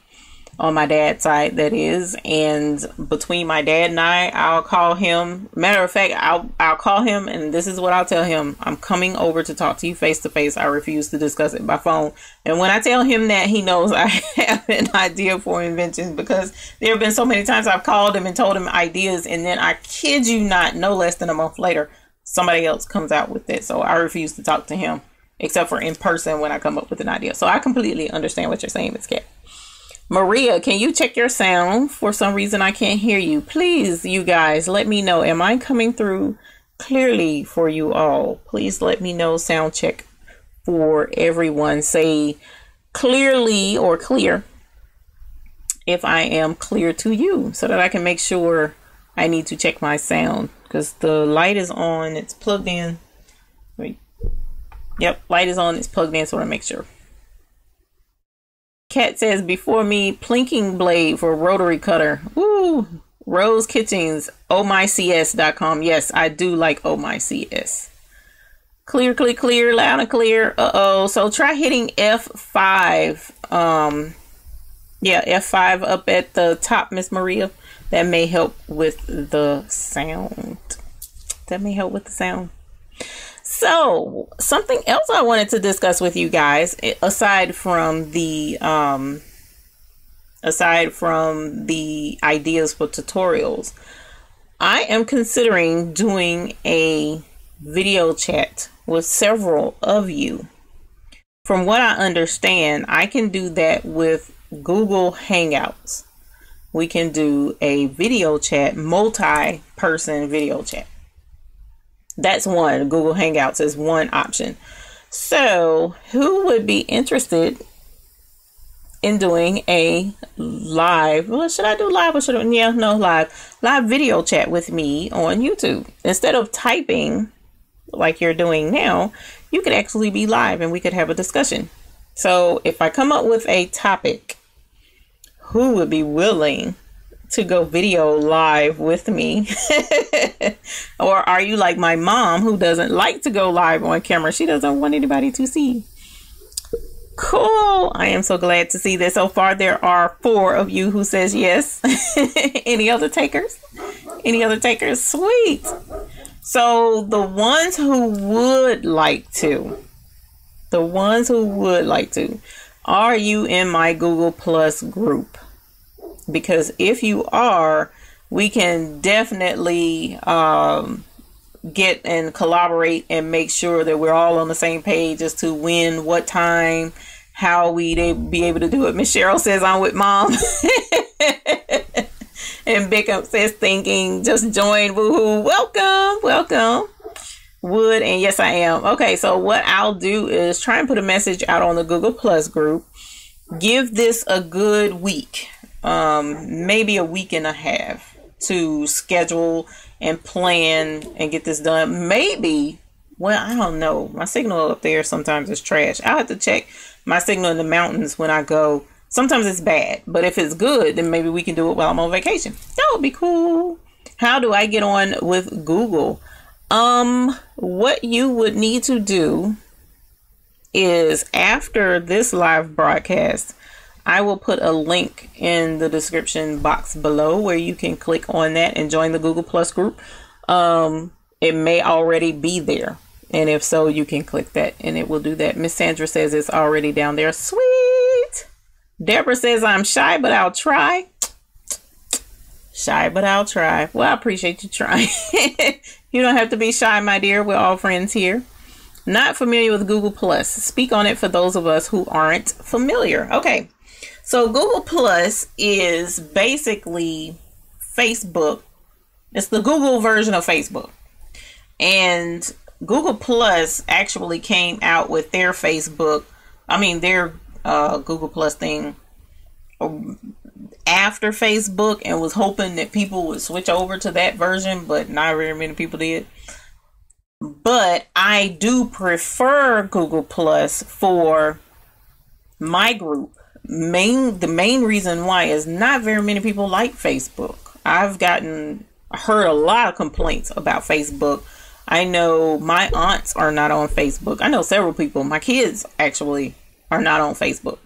on my dad's side, that is. And between my dad and I'll call him. Matter of fact, I'll call him, and this is what I'll tell him. I'm coming over to talk to you face to face. I refuse to discuss it by phone. And when I tell him that, he knows I have an idea for invention, because there have been so many times I've called him and told him ideas, and then I kid you not, no less than a month later, somebody else comes out with it. So I refuse to talk to him, except for in person when I come up with an idea. So I completely understand what you're saying, Ms. Cat. Maria, can you check your sound? For some reason, I can't hear you. Please, you guys, let me know. Am I coming through clearly for you all? Please let me know. Sound check for everyone. Say clearly or clear if I am clear to you, so that I can make sure I need to check my sound because the light is on. It's plugged in. Wait. Yep, light is on. It's plugged in, so I want to make sure. Kat says, before me, plinking blade for rotary cutter. Woo! Rose Kitchens, ohmycs.com. Yes, I do like ohmycs. Clear, clear, clear, loud and clear. Uh-oh. So try hitting F5. Yeah, F5 up at the top, Miss Maria. That may help with the sound. So, something else I wanted to discuss with you guys, aside from the ideas for tutorials, I am considering doing a video chat with several of you. From what I understand, I can do that with Google Hangouts. We can do a video chat, multi-person video chat. That's one. Google Hangouts is one option. So who would be interested in doing a live, well, should I do live or live video chat with me on YouTube? Instead of typing like you're doing now, you could actually be live and we could have a discussion. So if I come up with a topic, who would be willing to go video live with me? Or are you like my mom who doesn't like to go live on camera? She doesn't want anybody to see. Cool. I am so glad to see that so far there are 4 of you who says yes. Any other takers? Sweet. So the ones who would like to, are you in my Google Plus group? Because if you are, we can definitely get and collaborate and make sure that we're all on the same page as to when, what time, how we'd be able to do it. Miss Cheryl says, I'm with mom. And Bickham says, thinking, just join, woohoo. Welcome. Would, and yes, I am. Okay, so what I'll do is try and put a message out on the Google Plus group. Give this a good week, maybe a week and a half to schedule and plan and get this done. Maybe, well, I don't know. My signal up there sometimes is trash. I'll have to check my signal in the mountains when I go. Sometimes it's bad, but if it's good, then maybe we can do it while I'm on vacation. That would be cool. How do I get on with Google? What you would need to do is after this live broadcast, I will put a link in the description box below where you can click on that and join the Google Plus group. It may already be there. And if so, you can click that and it will do that. Miss Sandra says it's already down there. Sweet. Deborah says I'm shy, but I'll try. Well, I appreciate you trying. You don't have to be shy, my dear. We're all friends here. Not familiar with Google Plus. Speak on it for those of us who aren't familiar. Okay. So Google Plus is basically Facebook. It's the Google version of Facebook. And Google Plus actually came out with their Google Plus thing after Facebook and was hoping that people would switch over to that version, but not very many people did. But I do prefer Google Plus for my group. The main reason why is not very many people like Facebook. I've heard a lot of complaints about Facebook. I know my aunts are not on Facebook. I know several people. My kids actually are not on Facebook.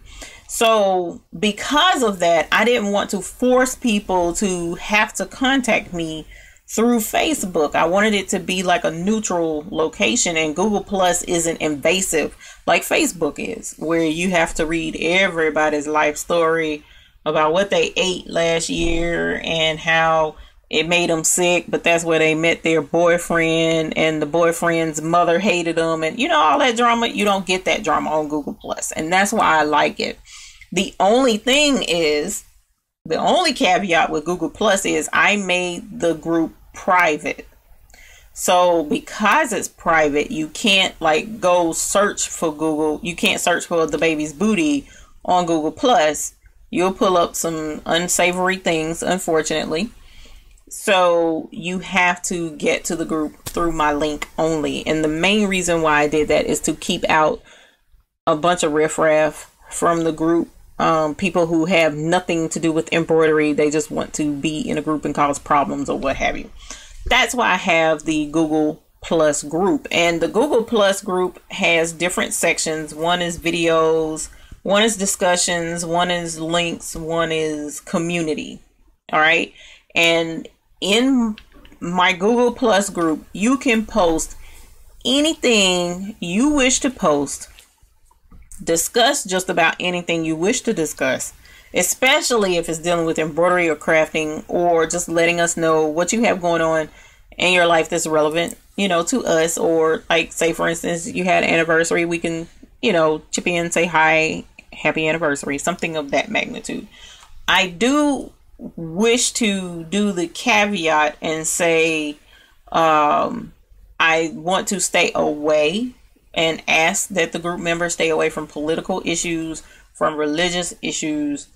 So because of that, I didn't want to force people to have to contact me through Facebook. I wanted it to be like a neutral location, and Google Plus isn't invasive like Facebook is, where you have to read everybody's life story about what they ate last year and how it made them sick, but that's where they met their boyfriend and the boyfriend's mother hated them, and all that drama. You don't get that drama on Google Plus, and that's why I like it. The only caveat with Google Plus is I made the group private. So because it's private, you can't go search for Google. You can't search for the baby's booty on Google Plus. You'll pull up some unsavory things, unfortunately. So you have to get to the group through my link only. And the main reason why I did that is to keep out a bunch of riffraff from the group. People who have nothing to do with embroidery. They just want to be in a group and cause problems or what have you. That's why I have the Google Plus group. And the Google Plus group has different sections. One is videos, one is discussions, one is links, one is community. All right. And in my Google Plus group, you can post anything you wish to post, discuss just about anything you wish to discuss, especially if it's dealing with embroidery or crafting, or just letting us know what you have going on in your life that's relevant, you know, to us. Or like, say for instance, you had an anniversary, we can, you know, chip in, say hi, happy anniversary, something of that magnitude. I do wish to do the caveat and say I want to stay away and ask that the group members stay away from political issues, from religious issues,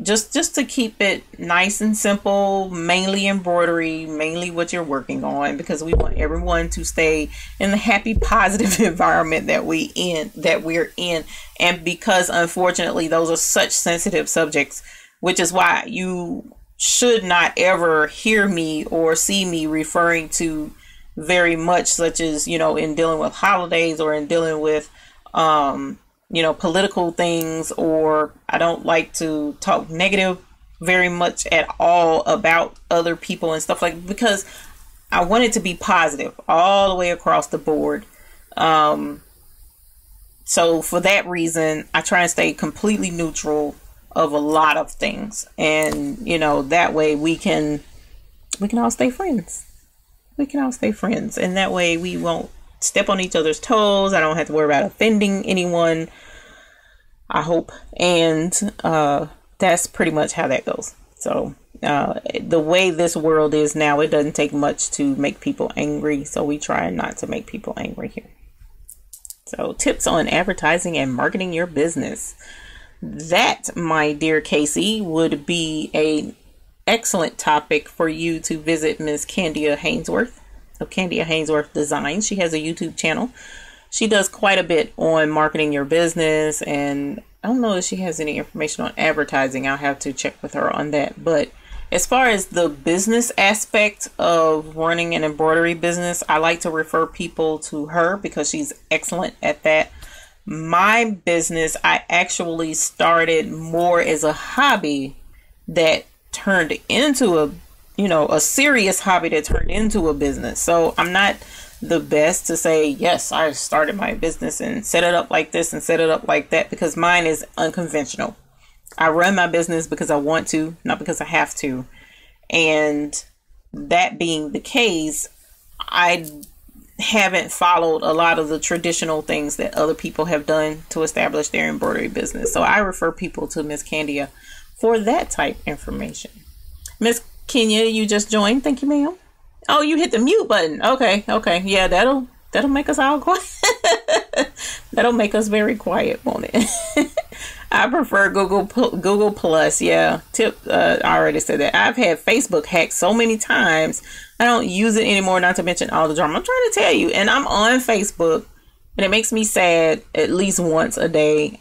just to keep it nice and simple, mainly embroidery, mainly what you're working on, because we want everyone to stay in the happy, positive environment that we're in. And because unfortunately those are such sensitive subjects, which is why you should not ever hear me or see me referring to very much, such as, you know, in dealing with holidays or in dealing with, you know, political things, or I don't like to talk negative very much at all about other people and stuff like, because I want it to be positive all the way across the board. So for that reason, I try and stay completely neutral of a lot of things, and you know, that way we can all stay friends. We can all stay friends, and that way we won't step on each other's toes. I don't have to worry about offending anyone, I hope. And that's pretty much how that goes. So the way this world is now, it doesn't take much to make people angry, so we try not to make people angry here. So tips on advertising and marketing your business. That, my dear Casey, would be an excellent topic for you to visit Miss Candia Hainsworth of Candia Hainsworth Designs. She has a YouTube channel. She does quite a bit on marketing your business, and I don't know if she has any information on advertising. I'll have to check with her on that. But as far as the business aspect of running an embroidery business, I like to refer people to her because she's excellent at that. My business, I actually started more as a hobby that turned into a serious hobby that turned into a business. So I'm not the best to say, yes, I started my business and set it up like this and set it up like that, because mine is unconventional. I run my business because I want to, not because I have to. And that being the case, I haven't followed a lot of the traditional things that other people have done to establish their embroidery business. So I refer people to Miss Candia for that type information. Miss Kenya, you just joined. Thank you, ma'am. Oh, you hit the mute button. Okay. Yeah, that'll make us all quiet. That'll make us very quiet, won't it? I prefer Google Plus. Yeah, I already said that. I've had Facebook hacked so many times. I don't use it anymore, not to mention all the drama. I'm trying to tell you, and I'm on Facebook, and it makes me sad at least once a day.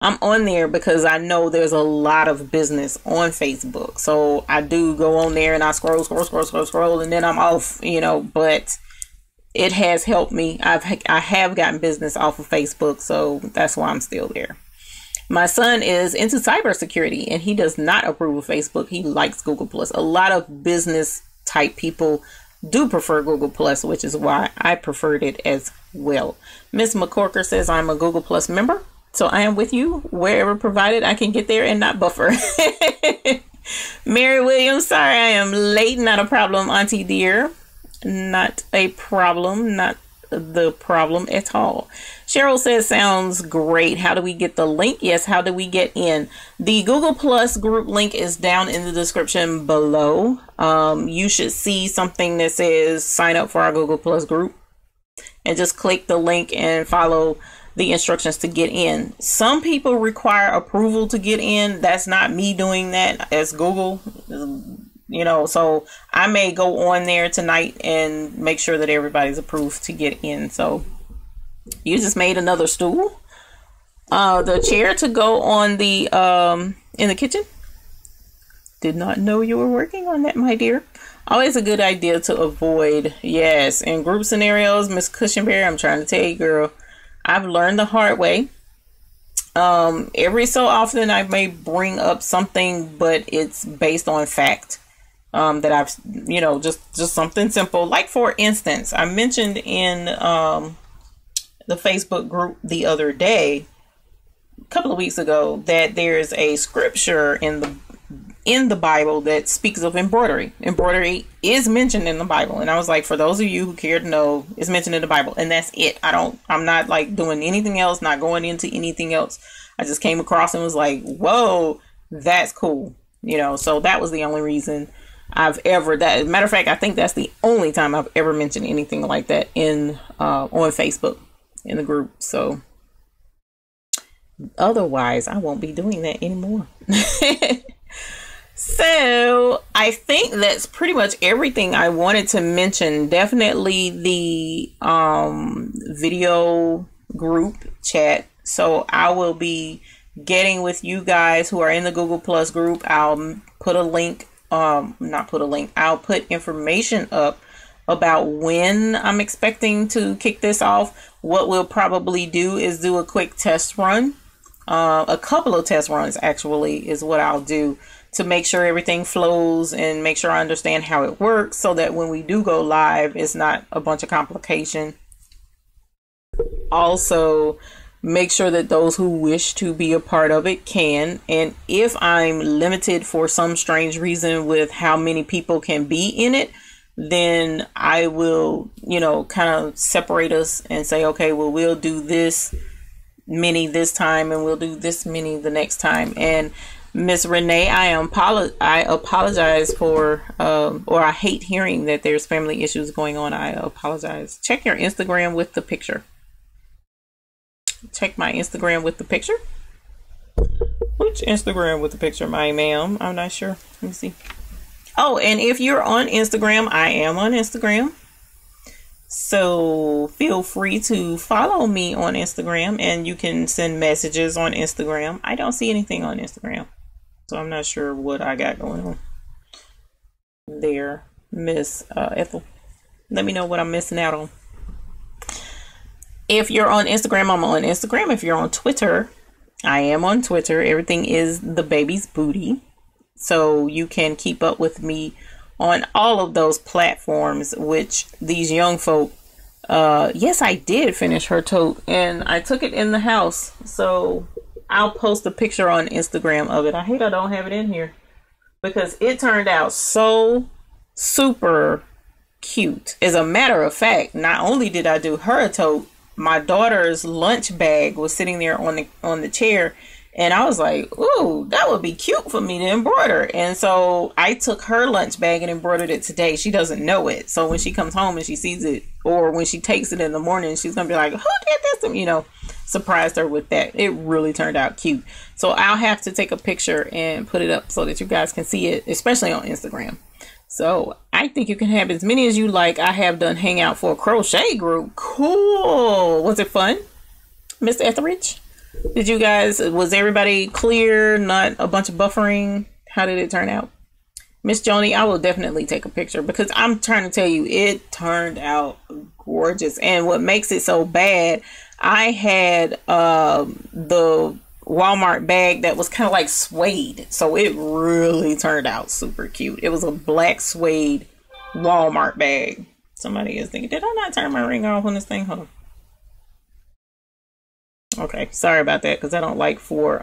I'm on there because I know there's a lot of business on Facebook. So I do go on there and I scroll, and then I'm off, you know, but it has helped me. I have gotten business off of Facebook, so that's why I'm still there. My son is into cybersecurity and he does not approve of Facebook. He likes Google Plus. A lot of business type people do prefer Google Plus, which is why I preferred it as well. Miss McCorker says, I'm a Google Plus member, so I am with you wherever provided I can get there and not buffer. Mary Williams, sorry I am late. Not a problem, Auntie dear. Not a problem. Not the problem at all. Cheryl says, sounds great. How do we get the link? Yes, how do we get in? The Google Plus group link is down in the description below. You should see something that says sign up for our Google Plus group, and just click the link and follow the instructions to get in. Some people require approval to get in. That's not me doing that as Google, you know, so I may go on there tonight and make sure that everybody's approved to get in. So you just made another stool, the chair to go on the in the kitchen. Did not know you were working on that, my dear. Always a good idea to avoid. Yes, in group scenarios, Miss Cushionberry, I'm trying to tell you, girl, I've learned the hard way. Every so often I may bring up something, but it's based on fact. That I've, you know, just something simple. Like, for instance, I mentioned in the Facebook group the other day, a couple of weeks ago, that there's a scripture in the Bible that speaks of embroidery. Embroidery is mentioned in the Bible. And I was like, for those of you who care to know, it's mentioned in the Bible. And that's it. I'm not like doing anything else, not going into anything else. I just came across and was like, whoa, that's cool. You know, so that was the only reason I've ever, that matter of fact, I think that's the only time I've ever mentioned anything like that in on Facebook in the group. So otherwise I won't be doing that anymore. So I think that's pretty much everything I wanted to mention. Definitely the video group chat. So I will be getting with you guys who are in the Google Plus group. I'll put a link, I'll put information up about when I'm expecting to kick this off. What we'll probably do is do a quick test run. A couple of test runs actually is what I'll do, to make sure everything flows and make sure I understand how it works, so that when we do go live, it's not a bunch of complication. Also, make sure that those who wish to be a part of it can. And if I'm limited for some strange reason with how many people can be in it, then I will, you know, kind of separate us and say, okay, well, we'll do this many this time and we'll do this many the next time. And Miss Renee, I apologize for, or I hate hearing that there's family issues going on. I apologize. Check your Instagram with the picture. Check my Instagram with the picture. Which Instagram with the picture, my ma'am? I'm not sure. Let me see. Oh, and if you're on Instagram, I am on Instagram. So feel free to follow me on Instagram, and you can send messages on Instagram. I don't see anything on Instagram, so I'm not sure what I got going on there, Miss Ethel. Let me know what I'm missing out on. If you're on Instagram, I'm on Instagram. If you're on Twitter, I am on Twitter. Everything is the baby's booty. So you can keep up with me on all of those platforms, which these young folk, yes, I did finish her tote and I took it in the house. So I'll post a picture on Instagram of it. I hate I don't have it in here because it turned out so super cute. As a matter of fact, not only did I do her a tote, my daughter's lunch bag was sitting there on the chair, and I was like, ooh, that would be cute for me to embroider. And so I took her lunch bag and embroidered it today. She doesn't know it. So when she comes home and she sees it, or when she takes it in the morning, she's going to be like, who did this? You know, surprised her with that. It really turned out cute. So I'll have to take a picture and put it up so that you guys can see it, especially on Instagram. So I think you can have as many as you like. I have done hangout for a crochet group. Cool. Was it fun, Miss Etheridge? Did you guys, was everybody clear? Not a bunch of buffering? How did it turn out? Miss Joni, I will definitely take a picture because I'm trying to tell you, it turned out gorgeous. And what makes it so bad, I had the Walmart bag that was kind of like suede. So it really turned out super cute. It was a black suede Walmart bag. Somebody is thinking, did I not turn my ring off on this thing? Hold on. Okay, sorry about that because I don't like for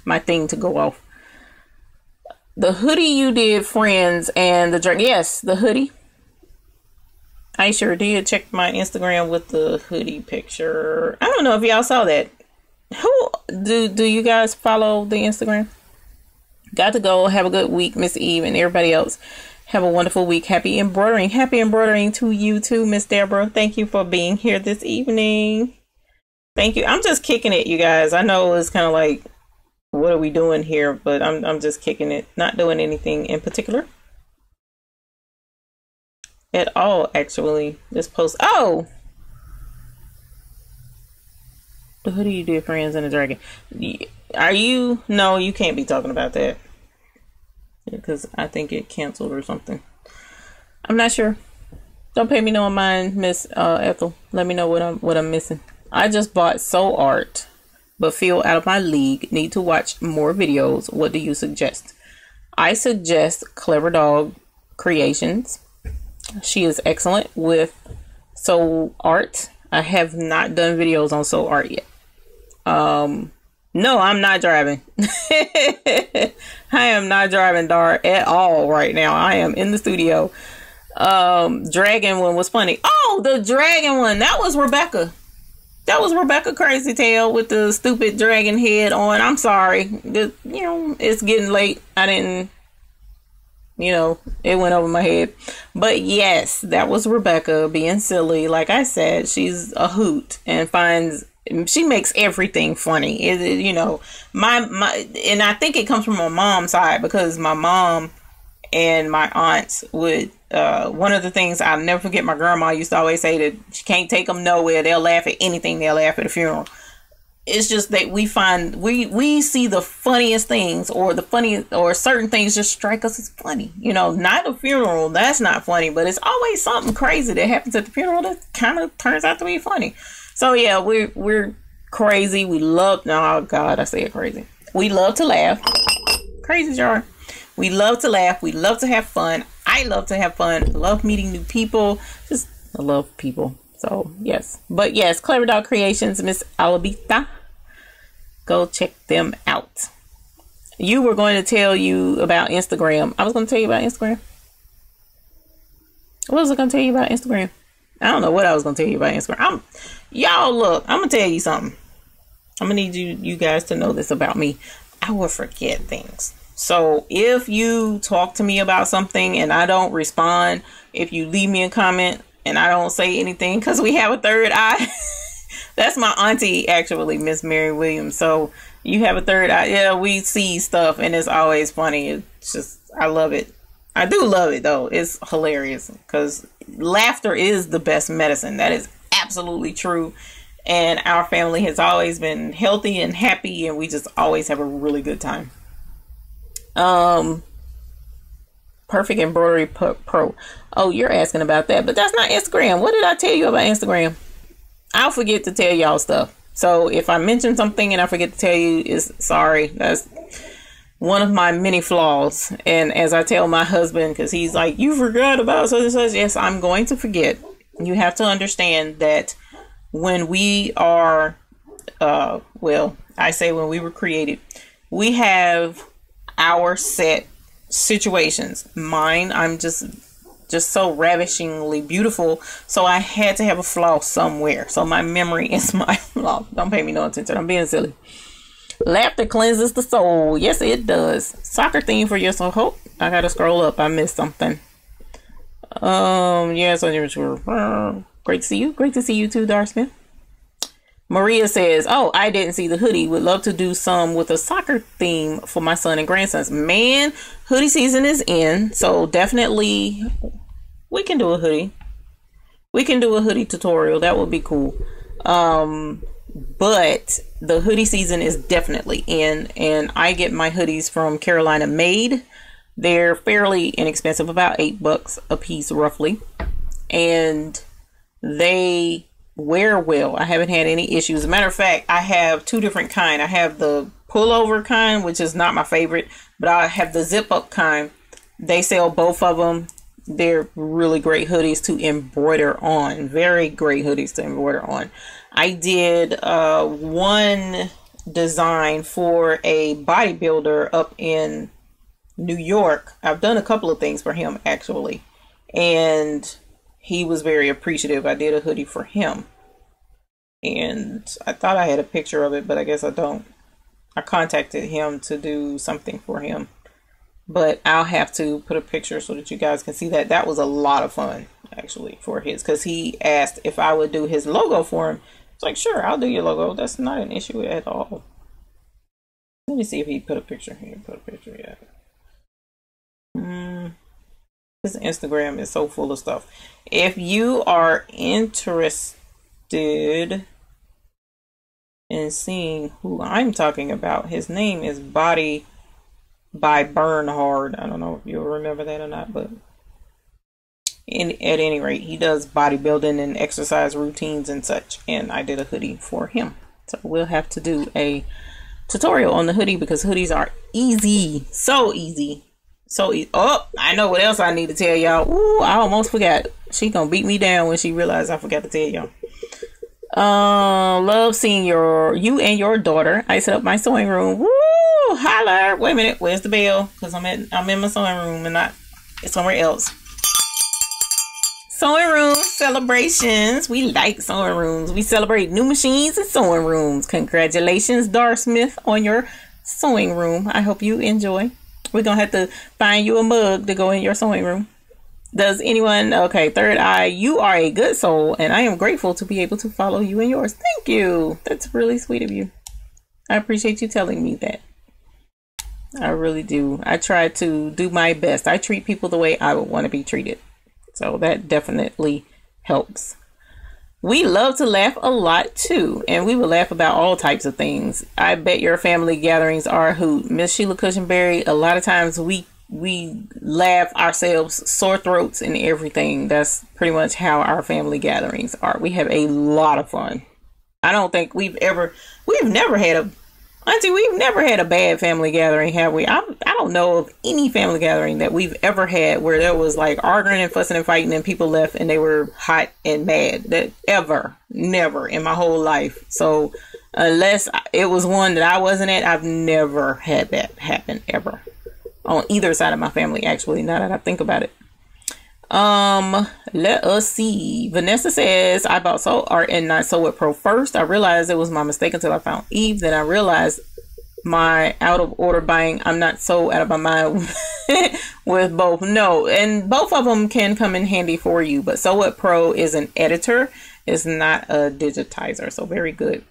my thing to go off. The hoodie you did, friends, and the drink. Yes, the hoodie. I sure did. Check my Instagram with the hoodie picture. I don't know if y'all saw that. Who do you guys follow the Instagram? Got to go. Have a good week, Miss Eve, and everybody else. Have a wonderful week. Happy embroidering. Happy embroidering to you too, Miss Deborah. Thank you for being here this evening. Thank you. I'm just kicking it, you guys. I know it's kind of like, what are we doing here? But I'm just kicking it, not doing anything in particular at all. Actually, this post. Oh, the hoodie you did, friends and a dragon. Are you? No, you can't be talking about that because I think it canceled or something. I'm not sure. Don't pay me no mind, Miss Ethel. Let me know what I'm missing. I just bought Soul Art, but feel out of my league. Need to watch more videos. What do you suggest? I suggest Clever Dog Creations. She is excellent with Soul Art. I have not done videos on Soul Art yet. No, I'm not driving. I am not driving, Dar, at all right now. I am in the studio. Dragon one was funny. Oh, the dragon one. That was Rebecca. That was Rebecca Crazy Tail with the stupid dragon head on. I'm sorry. It's getting late. I didn't, it went over my head. But yes, that was Rebecca being silly. Like I said, she's a hoot and she makes everything funny. And I think it comes from my mom's side because my mom and my aunts would, one of the things I'll never forget, my grandma used to always say that she can't take them nowhere. They'll laugh at anything. They'll laugh at a funeral. It's just that we see the funniest things or certain things just strike us as funny. Not a funeral. That's not funny, but it's always something crazy that happens at the funeral that kind of turns out to be funny. So yeah, we're crazy. We love, oh God, I say it crazy. We love to laugh. Crazy jar. We love to laugh. We love to have fun. I love to have fun. I love meeting new people. I love people. So yes. But yes, Clever Dog Creations, Miss Alabita. Go check them out. You were going to tell you about Instagram. I was going to tell you about Instagram. What was I going to tell you about Instagram? I don't know what I was going to tell you about Instagram. Y'all, look, I'm going to tell you something. I'm going to need you guys to know this about me. I will forget things. So if you talk to me about something and I don't respond, if you leave me a comment and I don't say anything because we have a third eye, that's my auntie, actually, Miss Mary Williams. So you have a third eye. Yeah, we see stuff and it's always funny. It's just, I love it. I do love it, though. It's hilarious because laughter is the best medicine. That is absolutely true. And our family has always been healthy and happy, and we just always have a really good time. Perfect Embroidery Pro. Oh, you're asking about that, but that's not Instagram. What did I tell you about Instagram? I'll forget to tell y'all stuff. So if I mention something and I forget to tell you, is sorry. That's one of my many flaws. And as I tell my husband, because he's like, you forgot about such and such. Yes, I'm going to forget. You have to understand that when we are, I say when we were created, we have our set situations. Mine, I'm just so ravishingly beautiful, so I had to have a flaw somewhere. So my memory is my flaw. Don't pay me no attention. I'm being silly. Laughter cleanses the soul. Yes, it does. Soccer theme for your soul. Hope I gotta scroll up. I missed something. Yes, great to see you. Great to see you too, Darsmith. Maria says, oh, I didn't see the hoodie. Would love to do some with a soccer theme for my son and grandsons. Man, hoodie season is in. So definitely we can do a hoodie. We can do a hoodie tutorial. That would be cool. But the hoodie season is definitely in. And I get my hoodies from Carolina Made. They're fairly inexpensive, about $8 a piece roughly. And they wear well. I haven't had any issues. As a matter of fact, I have two different kind. I have the pullover kind, which is not my favorite, but I have the zip up kind. They sell both of them. They're really great hoodies to embroider on. Very great hoodies to embroider on. I did one design for a bodybuilder up in New York. I've done a couple of things for him actually, and he was very appreciative. I did a hoodie for him, and I thought I had a picture of it, but I guess I don't. I contacted him to do something for him, but I'll have to put a picture so that you guys can see that. That was a lot of fun actually for his, because he asked if I would do his logo for him, It's like, sure, I'll do your logo. That's not an issue at all. Let me see if he put a picture here. Put a picture, yeah. His Instagram is so full of stuff. If you are interested in seeing who I'm talking about, his name is Body by Bernhard. I don't know if you'll remember that or not, but at any rate, he does bodybuilding and exercise routines and such, and I did a hoodie for him. So we'll have to do a tutorial on the hoodie because hoodies are easy. So easy. So easy. Oh, I know what else I need to tell y'all. Ooh, I almost forgot. She gonna beat me down when she realized I forgot to tell y'all. Love seeing you and your daughter. I set up my sewing room. Woo! Holler! Wait a minute. Where's the bell? Because I'm in my sewing room and not somewhere else. Sewing room celebrations. We like sewing rooms. We celebrate new machines and sewing rooms. Congratulations, Dar Smith, on your sewing room. I hope you enjoy. We're gonna have to find you a mug to go in your sewing room. Does anyone, okay, Third Eye, you are a good soul, and I am grateful to be able to follow you and yours. Thank you. That's really sweet of you. I appreciate you telling me that. I really do. I try to do my best. I treat people the way I would want to be treated. So that definitely helps. We love to laugh a lot too, and we will laugh about all types of things. I bet your family gatherings are a hoot. Miss Sheila Cushionberry, a lot of times we laugh ourselves, sore throats and everything. That's pretty much how our family gatherings are. We have a lot of fun. I don't think we've never had a bad family gathering, have we? I don't know of any family gathering that we've ever had where there was like arguing and fussing and fighting and people left and they were hot and mad. That never in my whole life. So unless it was one that I wasn't at, I've never had that happen ever on either side of my family, actually, now that I think about it. Let us see. Vanessa says, I bought Soul Art and not Sew It Pro first. I realized it was my mistake until I found Eve. Then I realized my out of order buying. I'm not so out of my mind with both. No, and both of them can come in handy for you, but Sew It Pro is an editor. It's not a digitizer. So very good.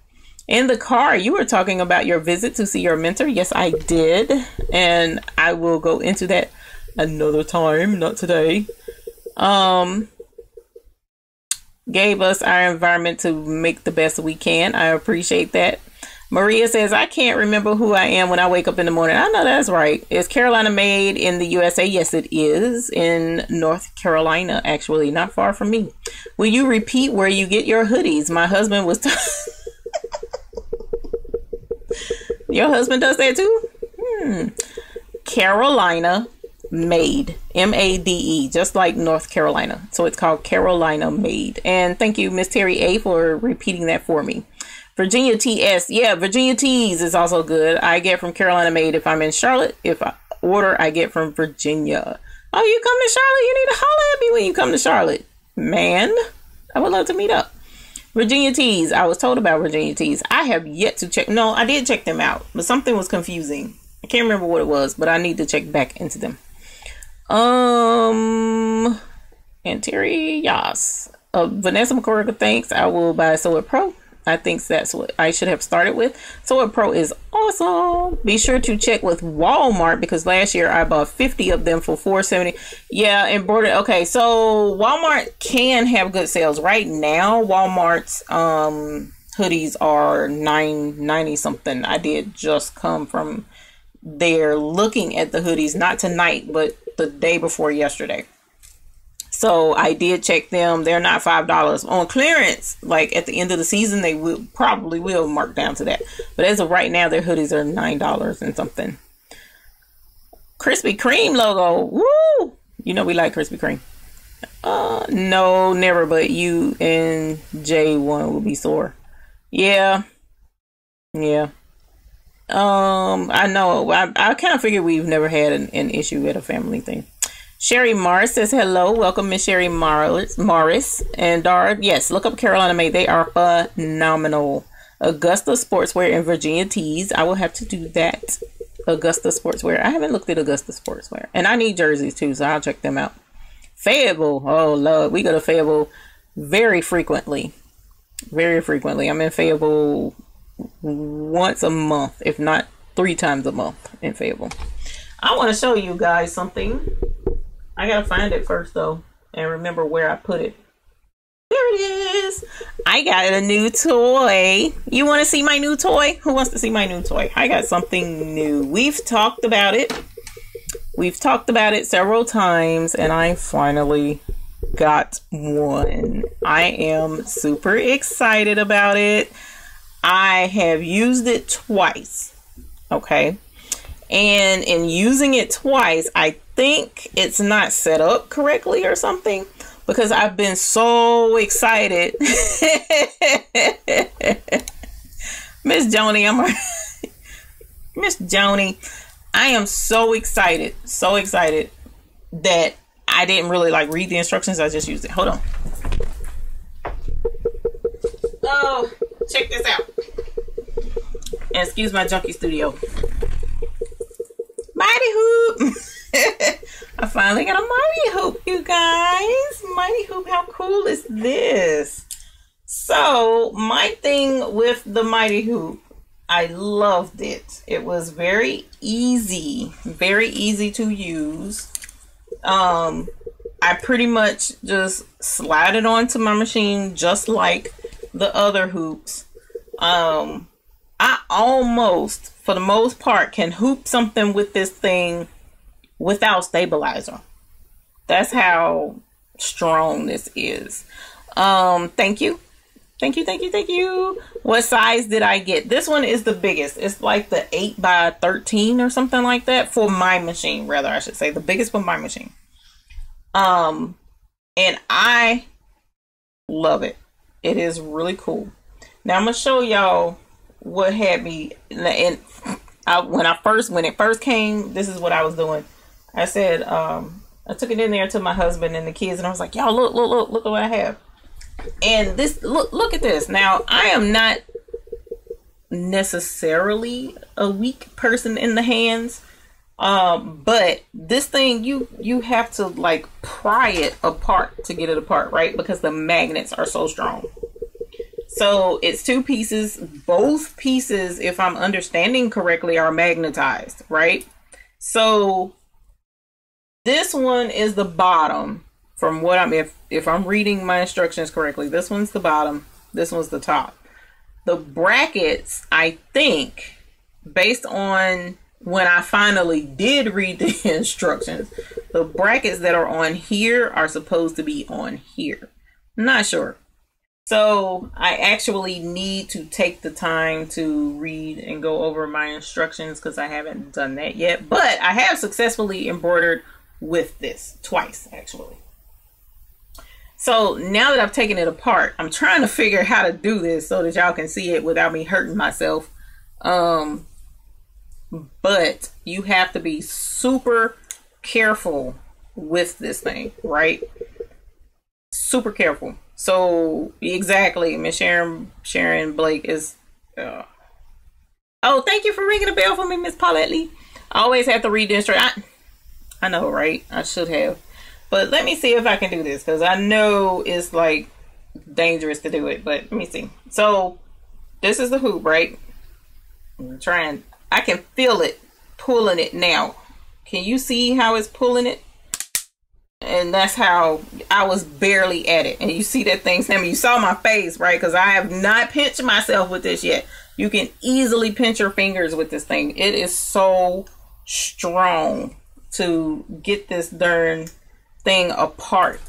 In the car, you were talking about your visit to see your mentor. Yes, I did. And I will go into that another time, not today. Gave us our environment to make the best we can. I appreciate that. Maria says, I can't remember who I am when I wake up in the morning. I know that's right. Is Carolina made in the USA? Yes, it is. In North Carolina, actually, not far from me. Will you repeat where you get your hoodies? My husband was... Your husband does that too? Carolina Made, M-A-D-E, just like North Carolina. So it's called Carolina Made. And thank you, Miss Terry A, for repeating that for me. Virginia TS, yeah, Virginia Tees is also good. I get from Carolina Made if I'm in Charlotte. If I order, I get from Virginia. Oh, you come to Charlotte? You need to holler at me when you come to Charlotte, man. I would love to meet up. Virginia Tees. I was told about Virginia Tees. I have yet to check. No, I did check them out, but something was confusing. I can't remember what it was, but I need to check back into them. And Terry, yes. Vanessa McCorrick, thanks. I will buy Sew It Pro. I think that's what I should have started with. Sew It Pro is awesome. Be sure to check with Walmart because last year I bought 50 of them for $4.70. Yeah, embroidered. Okay, so Walmart can have good sales right now. Walmart's hoodies are $9.90 something. I did just come from there looking at the hoodies, not tonight, but the day before yesterday. So I did check them. They're not $5 on clearance. Like at the end of the season, they will probably mark down to that. But as of right now, their hoodies are $9 and something. Krispy Kreme logo. Woo! You know we like Krispy Kreme. No, never. But you and J1 will be sore. Yeah. Yeah. I know. I kind of figured we've never had an issue at a family thing. Sherry Morris says hello. Welcome, Miss Sherry Morris. And Dar, yes, look up Carolina Made. They are phenomenal. Augusta Sportswear and Virginia Tees. I will have to do that. Augusta Sportswear. I haven't looked at Augusta Sportswear. And I need jerseys too, so I'll check them out. Fayetteville. Oh, Lord. We go to Fayetteville very frequently. very frequently. I'm in Fayetteville once a month, if not 3 times a month in Fayetteville. I want to show you guys something. I gotta find it first though and remember where I put it. There it is. I got a new toy. You want to see my new toy? Who wants to see my new toy? I got something new. We've talked about it. We've talked about it several times, and I finally got one. I am super excited about it. I have used it twice. Okay. And in using it twice, I think it's not set up correctly or something, because I've been so excited. Miss Joni, Miss Joni, I am so excited that I didn't really like read the instructions. I just used it. Hold on. Oh, check this out. And excuse my junkie studio. Mighty hoop. I finally got a mighty hoop, you guys. Mighty hoop, how cool is this? So my thing with the mighty hoop, I loved it. It was very easy to use. I pretty much just slide it onto my machine just like the other hoops. I almost, for the most part, can hoop something with this thing without stabilizer. That's how strong this is. Thank you. What size did I get? This one is the biggest. It's like the 8x13 or something like that for my machine, rather, I should say. The biggest for my machine. And I love it. It is really cool. Now I'm gonna show y'all what had me, and when it first came, this is what I was doing. I said, I took it in there to my husband and the kids, and I was like, y'all, look at what I have. And this, look at this. Now, I am not necessarily a weak person in the hands, but this thing, you have to like pry it apart to get it apart, right? Because the magnets are so strong. So it's 2 pieces. Both pieces, if I'm understanding correctly, are magnetized, right? So this one is the bottom. From what I'm, if I'm reading my instructions correctly, this one's the bottom, this one's the top. The brackets, I think, based on when I finally did read the instructions, the brackets that are on here are supposed to be on here. I'm not sure. So I actually need to take the time to read and go over my instructions because I haven't done that yet. But I have successfully embroidered with this twice, actually. So now that I've taken it apart, I'm trying to figure out how to do this so that y'all can see it without me hurting myself. But you have to be super careful with this thing, right? Super careful. So exactly, Miss Sharon Blake is. Oh, thank you for ringing the bell for me, Miss Paulette Lee. I always have to read the instructions. I know, right? I should have. But let me see if I can do this, because I know it's like dangerous to do it. But let me see. So this is the hoop, right? I'm trying. I can feel it pulling it now. Can you see how it's pulling it? And that's how I was barely at it. And you see that thing, Sammy, you saw my face, right? Because I have not pinched myself with this yet. You can easily pinch your fingers with this thing. It is so strong to get this darn thing apart.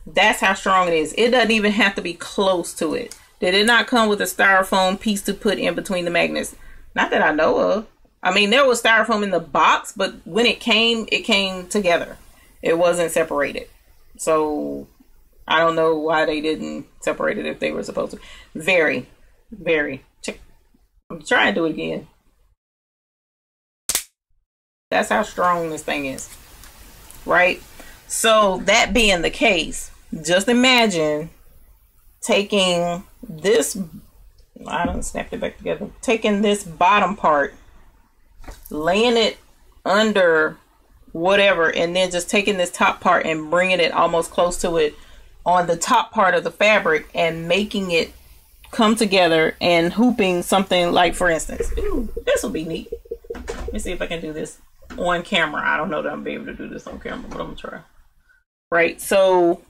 That's how strong it is. It doesn't even have to be close to it. Did it not come with a styrofoam piece to put in between the magnets? Not that I know of. I mean, there was styrofoam in the box, but when it came together. It wasn't separated. So I don't know why they didn't separate it if they were supposed to. Very, very. I'm trying to do it again. That's how strong this thing is. Right? So that being the case, just imagine taking this, I don't snap it back together, taking this bottom part, laying it under whatever, and then just taking this top part and bringing it almost close to it on the top part of the fabric and making it come together and hooping something like, for instance, ooh, this will be neat. Let me see if I can do this on camera. I don't know that I'm gonna be able to do this on camera, but I'm gonna try. Right, so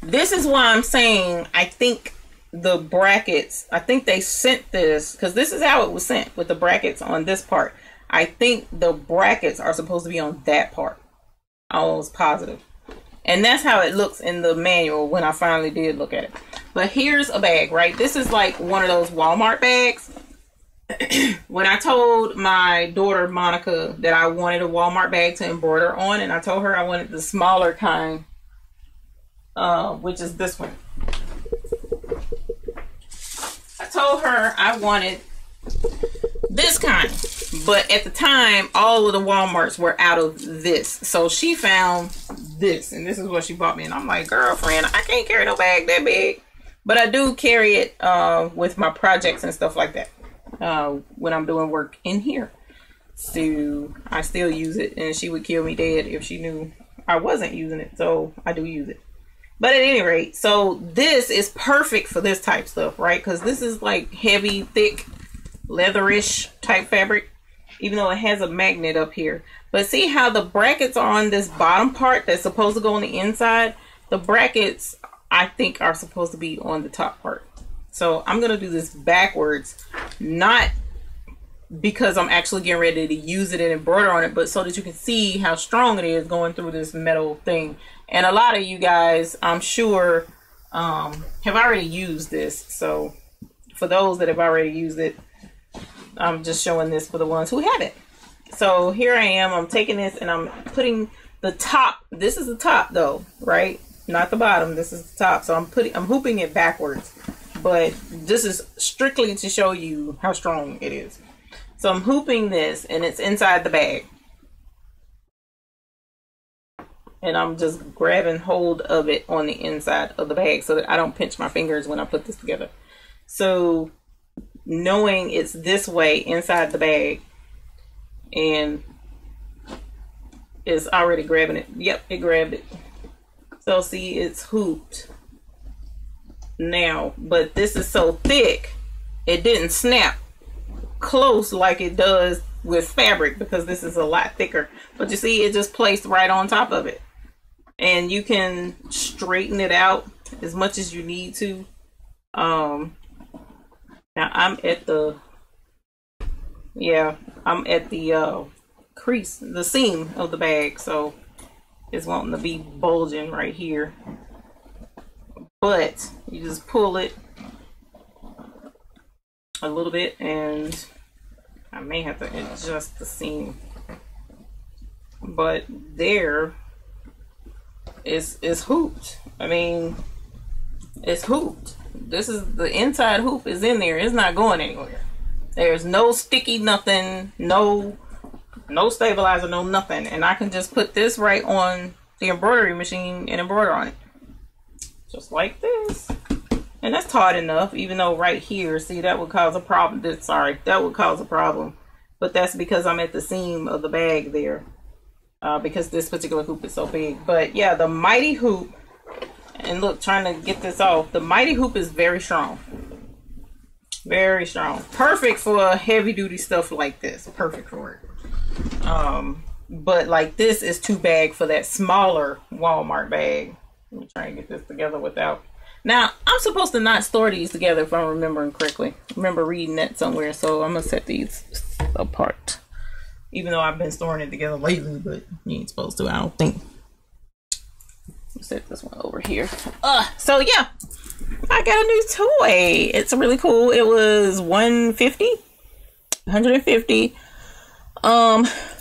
this is why I'm saying I think the brackets, I think they sent this, because this is how it was sent with the brackets on this part. I think the brackets are supposed to be on that part. I was positive. And that's how it looks in the manual when I finally did look at it. But here's a bag, right? This is like one of those Walmart bags. When I told my daughter Monica that I wanted a Walmart bag to embroider on, and I told her I wanted the smaller kind, which is this one. I told her I wanted this kind, but at the time all of the Walmarts were out of this, so she found this, and this is what she bought me. And I'm like, girlfriend, I can't carry no bag that big, but I do carry it with my projects and stuff like that. When I'm doing work in here, so I still use it, and she would kill me dead if she knew I wasn't using it. So I do use it. But at any rate, so this is perfect for this type stuff, right? Because this is like heavy, thick, leatherish type fabric, even though it has a magnet up here. But see how the brackets are on this bottom part that's supposed to go on the inside? The brackets, I think, are supposed to be on the top part. So I'm going to do this backwards, not because I'm actually getting ready to use it and embroider on it, but so that you can see how strong it is going through this metal thing. And a lot of you guys, I'm sure, have already used this. So for those that have already used it, I'm just showing this for the ones who haven't. So here I am, I'm taking this and I'm putting the top. This is the top though, right? Not the bottom, this is the top. So I'm hooping it backwards. But this is strictly to show you how strong it is. So I'm hooping this, and it's inside the bag. And I'm just grabbing hold of it on the inside of the bag so that I don't pinch my fingers when I put this together. So knowing it's this way inside the bag, and it's already grabbing it. Yep, it grabbed it. So see, it's hooped now, but this is so thick it didn't snap close like it does with fabric, because this is a lot thicker. But you see, it just placed right on top of it, and you can straighten it out as much as you need to. Now I'm at the crease, the seam of the bag, so it's wanting to be bulging right here. But you just pull it a little bit, and I may have to adjust the seam. But there is hooped. I mean, it's hooped. This is the inside hoop is in there. It's not going anywhere. There's no sticky nothing, no stabilizer, no nothing. And I can just put this right on the embroidery machine and embroider on it. Just like this. And that's taut enough, even though right here, see, that would cause a problem. That would cause a problem. But that's because I'm at the seam of the bag there. Because this particular hoop is so big. But yeah, the Mighty hoop, and look, trying to get this off, the Mighty hoop is very strong. Very strong. Perfect for heavy duty stuff like this. Perfect for it. But like this is too big for that smaller Walmart bag. Let me try and get this together without. Now, I'm supposed to not store these together if I'm remembering correctly. I remember reading that somewhere, so I'm going to set these apart. Even though I've been storing it together lately, but you ain't supposed to, I don't think. Let's set this one over here. So yeah, I got a new toy. It's really cool. It was $150.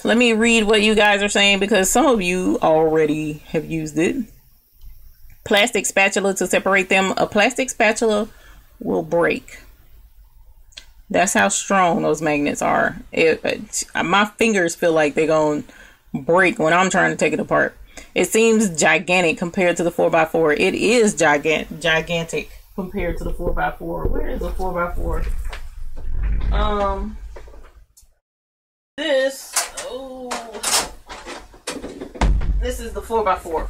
Let me read what you guys are saying, because some of you already have used it. Plastic spatula to separate them. A plastic spatula will break. That's how strong those magnets are. My fingers feel like they're going to break when I'm trying to take it apart. It seems gigantic compared to the 4x4. It is gigantic compared to the 4x4. Where is the 4x4? This is the 4x4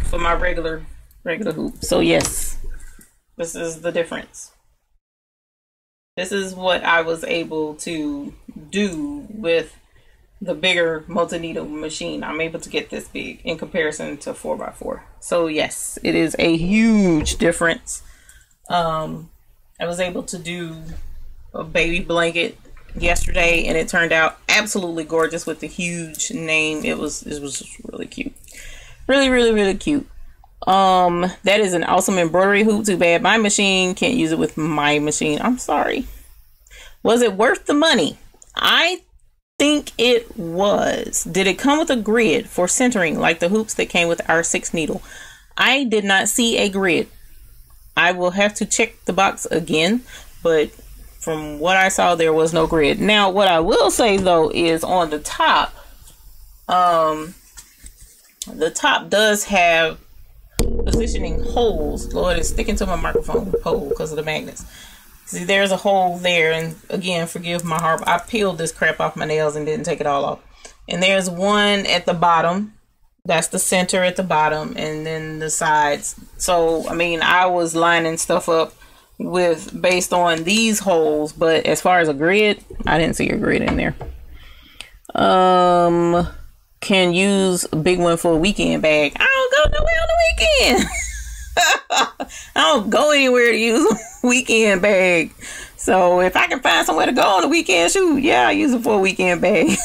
for my regular regular hoop. So yes, this is the difference. This is what I was able to do with the bigger multi-needle machine. I'm able to get this big in comparison to 4x4. So yes, it is a huge difference. I was able to do a baby blanket yesterday, and it turned out absolutely gorgeous with the huge name. It was really cute. Really cute. That is an awesome embroidery hoop. Too bad my machine can't use it with my machine. I'm sorry. Was it worth the money? I think it was. Did it come with a grid for centering like the hoops that came with our 6 needle? I did not see a grid. I will have to check the box again, but from what I saw, there was no grid. Now, what I will say though is on the top does have positioning holes. Lord, it's sticking to my microphone hole because of the magnets. See, there's a hole there, and again, forgive my harp. I peeled this crap off my nails and didn't take it all off. And there's one at the bottom. That's the center at the bottom, and then the sides. So, I mean, I was lining stuff up based on these holes, but as far as a grid, I didn't see a grid in there. Can use a big one for a weekend bag. I don't go nowhere on the weekend. I don't go anywhere to use a weekend bag. So if I can find somewhere to go on the weekend, shoot, yeah, I use it for a weekend bag.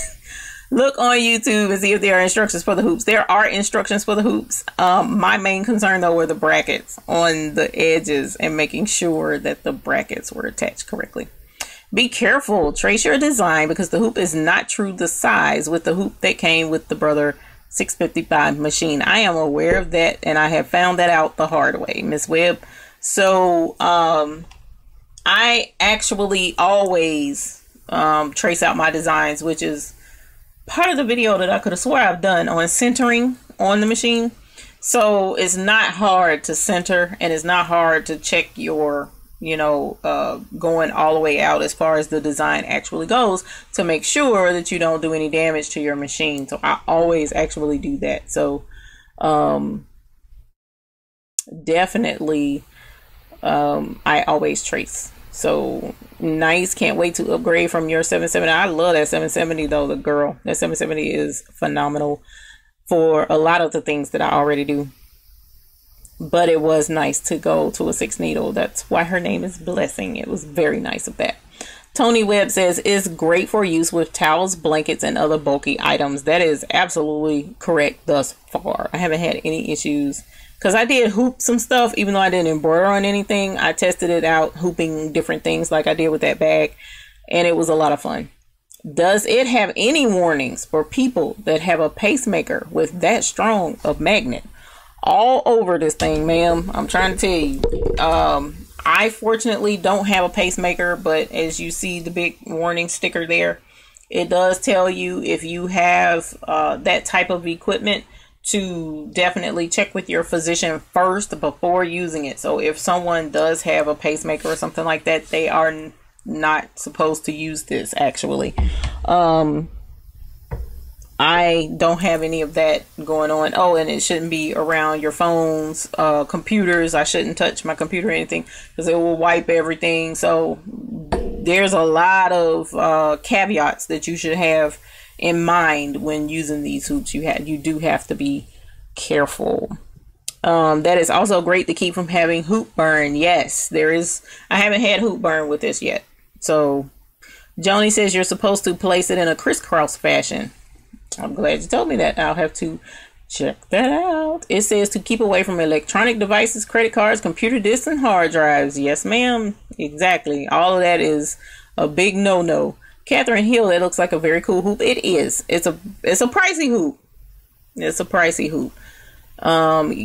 Look on YouTube and see if there are instructions for the hoops. There are instructions for the hoops. My main concern though were the brackets on the edges and making sure that the brackets were attached correctly. Be careful. Trace your design because the hoop is not true the size with the hoop that came with the Brother 655 machine. I am aware of that, and I have found that out the hard way, Miss Webb. So I actually always trace out my designs, which is part of the video that I could have swore I've done on centering on the machine. So it's not hard to center, and it's not hard to check your going all the way out as far as the design actually goes to make sure that you don't do any damage to your machine. So I always actually do that. So definitely I always trace. So nice. Can't wait to upgrade from your 770. I love that 770 though. The girl, that 770 is phenomenal for a lot of the things that I already do. But it was nice to go to a 6 needle. That's why her name is Blessing. It was very nice of that. Tony Webb says, it's great for use with towels, blankets, and other bulky items. That is absolutely correct thus far. I haven't had any issues. Because I did hoop some stuff, even though I didn't embroider on anything. I tested it out, hooping different things like I did with that bag. And it was a lot of fun. Does it have any warnings for people that have a pacemaker with that strong of magnet? All over this thing, ma'am. I'm trying to tell you. I fortunately don't have a pacemaker, but as you see the big warning sticker there, it does tell you if you have that type of equipment to definitely check with your physician first before using it. So if someone does have a pacemaker or something like that, they are not supposed to use this actually. I don't have any of that going on. Oh, and it shouldn't be around your phones, computers. I shouldn't touch my computer or anything because it will wipe everything. So there's a lot of caveats that you should have in mind when using these hoops. You do have to be careful. That is also great to keep from having hoop burn. Yes, there is. I haven't had hoop burn with this yet. So Joni says you're supposed to place it in a crisscross fashion. I'm glad you told me that. I'll have to check that out. It says to keep away from electronic devices, credit cards, computer disks, and hard drives. Yes, ma'am. Exactly. All of that is a big no-no. Catherine Hill, it looks like a very cool hoop. It is. It's a pricey hoop. It's a pricey hoop.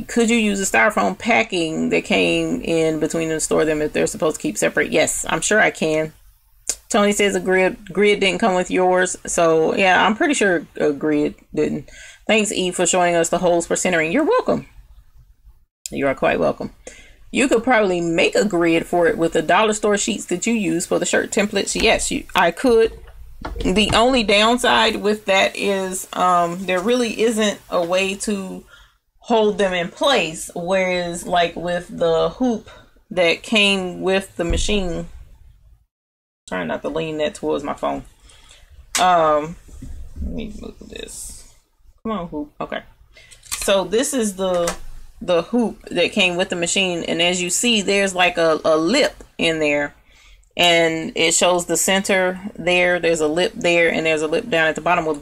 Could you use a styrofoam packing that came in between them, store them if they're supposed to keep separate? Yes, I'm sure I can. Tony says a grid didn't come with yours. So yeah, I'm pretty sure a grid didn't. Thanks, Eve, for showing us the holes for centering. You're welcome. You are quite welcome. You could probably make a grid for it with the dollar store sheets that you use for the shirt templates. Yes, I could. The only downside with that is there really isn't a way to hold them in place. Whereas like with the hoop that came with the machine, trying not to lean that towards my phone. Let me move this. Come on, hoop. Okay. So this is the hoop that came with the machine, and as you see, there's like a lip in there, and it shows the center there. There's a lip there, and there's a lip down at the bottom. Well,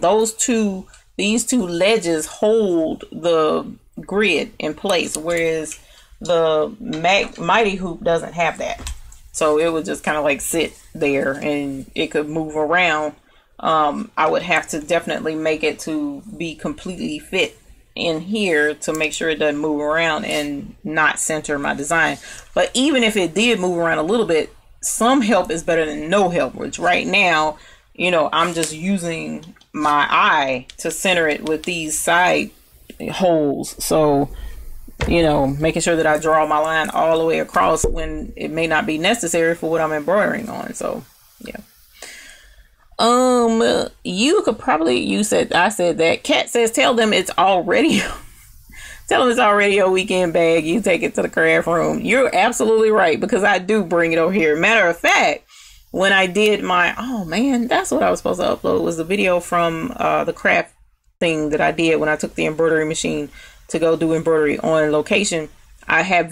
these two ledges hold the grid in place, whereas the Mighty hoop doesn't have that. So it would just kind of like sit there, and it could move around. I would have to definitely make it to be completely fit in here to make sure it doesn't move around and not center my design. But even if it did move around a little bit, some help is better than no help, which right now, you know, I'm just using my eye to center it with these side holes. So, you know, making sure that I draw my line all the way across when it may not be necessary for what I'm embroidering on. So, yeah. You could probably, I said that. Kat says, tell them it's already a weekend bag. You take it to the craft room. You're absolutely right, because I do bring it over here. Matter of fact, when I did my, oh man, that's what I was supposed to upload, was the video from the craft thing that I did when I took the embroidery machine to go do embroidery on location. I have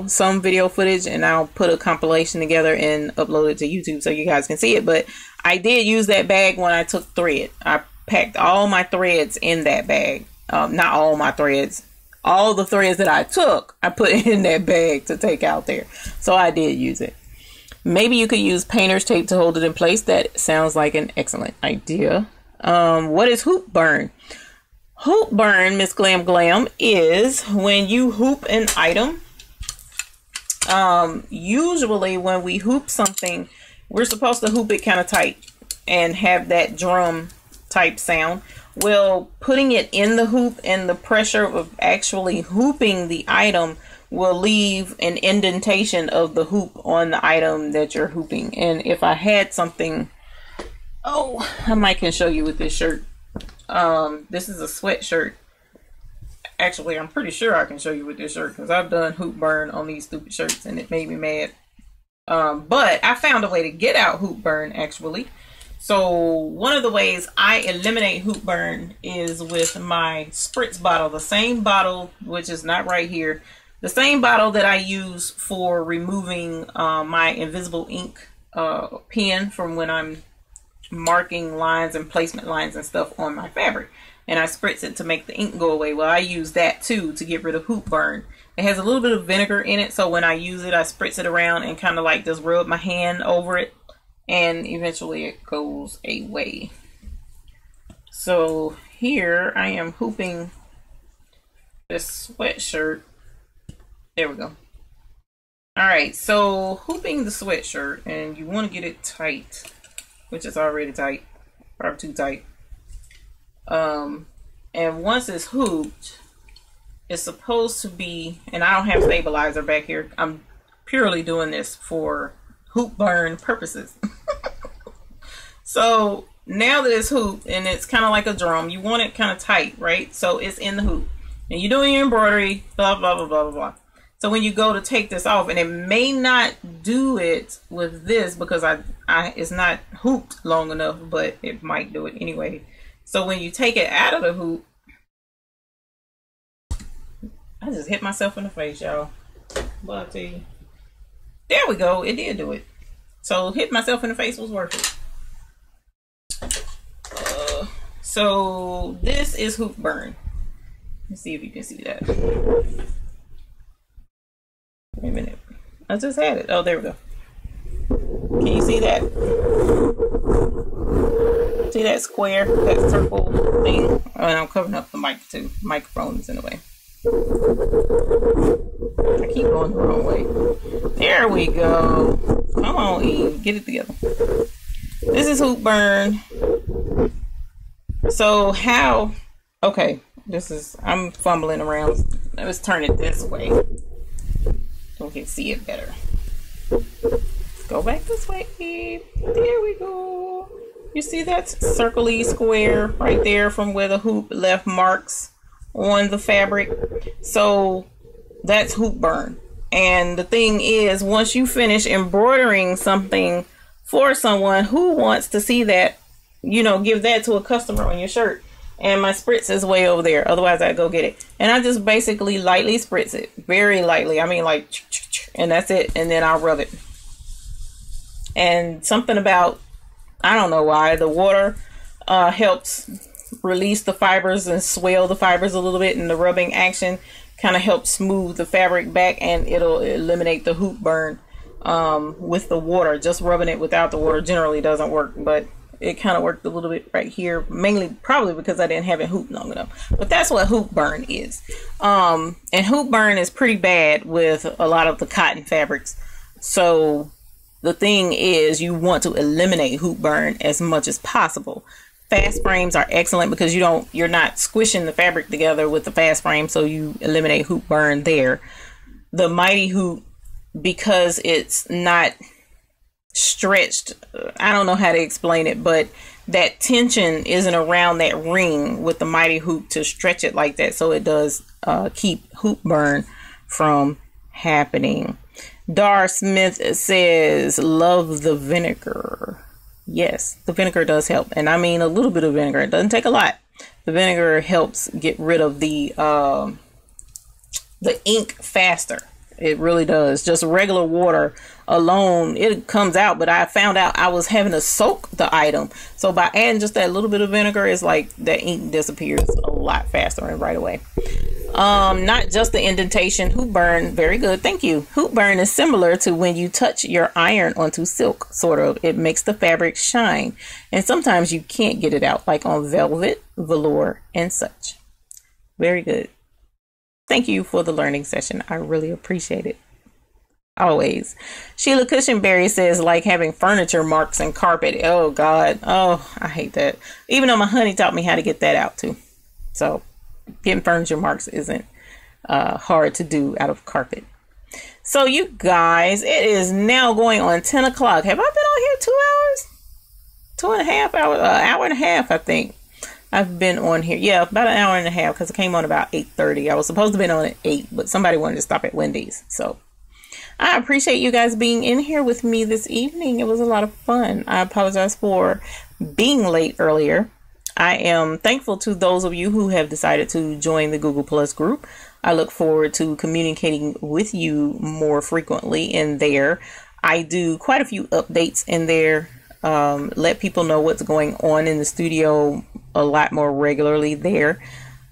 some video footage, and I'll put a compilation together and upload it to YouTube so you guys can see it. But I did use that bag when I took thread. I packed all my threads in that bag. Not all my threads. All the threads that I took, I put in that bag to take out there. So I did use it. Maybe you could use painter's tape to hold it in place. That sounds like an excellent idea. What is hoop burn? Hoop burn, Miss Glam, is when you hoop an item. Usually when we hoop something, we're supposed to hoop it kind of tight and have that drum type sound. Well, putting it in the hoop and the pressure of actually hooping the item will leave an indentation of the hoop on the item that you're hooping. And if I had something, I might can show you with this shirt. This is a sweatshirt. Actually, I'm pretty sure I can show you with this shirt, because I've done hoop burn on these stupid shirts and it made me mad. But I found a way to get out hoop burn, actually. So one of the ways I eliminate hoop burn is with my spritz bottle, the same bottle, which is not right here, the same bottle that I use for removing my invisible ink pen from when I'm marking lines and placement lines and stuff on my fabric, and I spritz it to make the ink go away. Well, I use that too to get rid of hoop burn. It has a little bit of vinegar in it, so when I use it, I spritz it around and kind of like just rub my hand over it, and eventually it goes away. So here I am hooping this sweatshirt. There we go. All right, so hooping the sweatshirt, and you want to get it tight, which is already tight, probably too tight. And once it's hooped, it's supposed to be, and I don't have stabilizer back here. I'm purely doing this for hoop burn purposes. So now that it's hooped and it's kind of like a drum, you want it kind of tight, right? So it's in the hoop, and you're doing your embroidery, blah, blah, blah, blah, blah, blah. So when you go to take this off, and it may not do it with this because it's not hooped long enough, but it might do it anyway. So when you take it out of the hoop, I just hit myself in the face, y'all. But I'll tell you. There we go. It did do it. So hitting myself in the face was worth it. So this is hoop burn. Let's see if you can see that. Wait a minute. I just had it. Oh, there we go. Can you see that? See that square, that circle thing? Oh, and I'm covering up the mic too. The microphone is in the way. I keep going the wrong way. There we go. Come on, Eve. Get it together. This is hoop burn. So how... Okay. I'm fumbling around. Let's turn it this way so we can see it better. Let's go back this way, Eve. There we go. You see that circle-y square right there from where the hoop left marks on the fabric. So that's hoop burn. And the thing is, once you finish embroidering something for someone, who wants to see that, you know, give that to a customer on your shirt? And my spritz is way over there. Otherwise, I'd go get it. And I just basically lightly spritz it. Very lightly. I mean, like, and that's it. And then I'll rub it. And something about, I don't know why, the water helps release the fibers and swell the fibers a little bit. And the rubbing action kind of helps smooth the fabric back. And it'll eliminate the hoop burn with the water. Just rubbing it without the water generally doesn't work. But it kind of worked a little bit right here, mainly probably because I didn't have it hooped long enough. But that's what hoop burn is. And hoop burn is pretty bad with a lot of the cotton fabrics. So the thing is, you want to eliminate hoop burn as much as possible. Fast frames are excellent because you're not squishing the fabric together with the fast frame, so you eliminate hoop burn there. The Mighty Hoop, because it's not stretched, I don't know how to explain it, but that tension isn't around that ring with the Mighty Hoop to stretch it like that, so it does keep hoop burn from happening. Dar Smith says, love the vinegar. Yes, the vinegar does help, and I mean a little bit of vinegar. It doesn't take a lot. The vinegar helps get rid of the ink faster. It really does. Just regular water alone, it comes out, but I found out I was having to soak the item. So by adding just that little bit of vinegar, it's like the ink disappears a lot faster and right away. Not just the indentation. Hoop burn, very good, thank you. Hoop burn is similar to when you touch your iron onto silk, sort of. It makes the fabric shine. And sometimes you can't get it out, like on velvet, velour, and such. Very good. Thank you for the learning session. I really appreciate it. Always. Sheila Cushionberry says, like having furniture marks and carpet. Oh, God. Oh, I hate that. Even though my honey taught me how to get that out, too. So, getting furniture marks isn't hard to do out of carpet. So, you guys, it is now going on 10 o'clock. Have I been on here 2 hours? 2.5 hours? An hour and a half, I think. I've been on here, yeah, about an hour and a half, because I came on about 8:30. I was supposed to be on at 8, but somebody wanted to stop at Wendy's. So I appreciate you guys being in here with me this evening. It was a lot of fun. I apologize for being late earlier. I am thankful to those of you who have decided to join the Google Plus group. I look forward to communicating with you more frequently in there. I do quite a few updates in there. Let people know what's going on in the studio a lot more regularly there.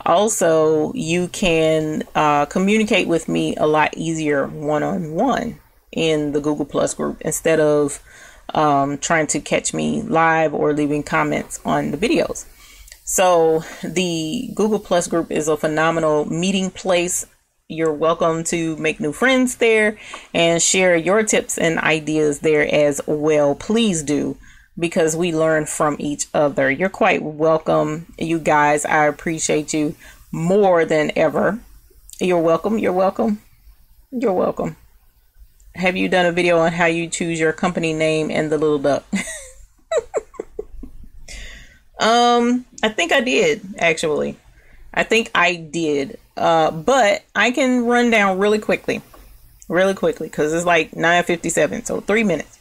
Also, you can communicate with me a lot easier one-on-one in the Google Plus group instead of trying to catch me live or leaving comments on the videos. So the Google Plus group is a phenomenal meeting place. You're welcome to make new friends there and share your tips and ideas there as well. Please do, because we learn from each other. You're quite welcome, you guys. I appreciate you more than ever. You're welcome. You're welcome. You're welcome. Have you done a video on how you choose your company name and the little duck? I think I did, actually. I think I did. But I can run down really quickly, because it's like 9:57, so 3 minutes.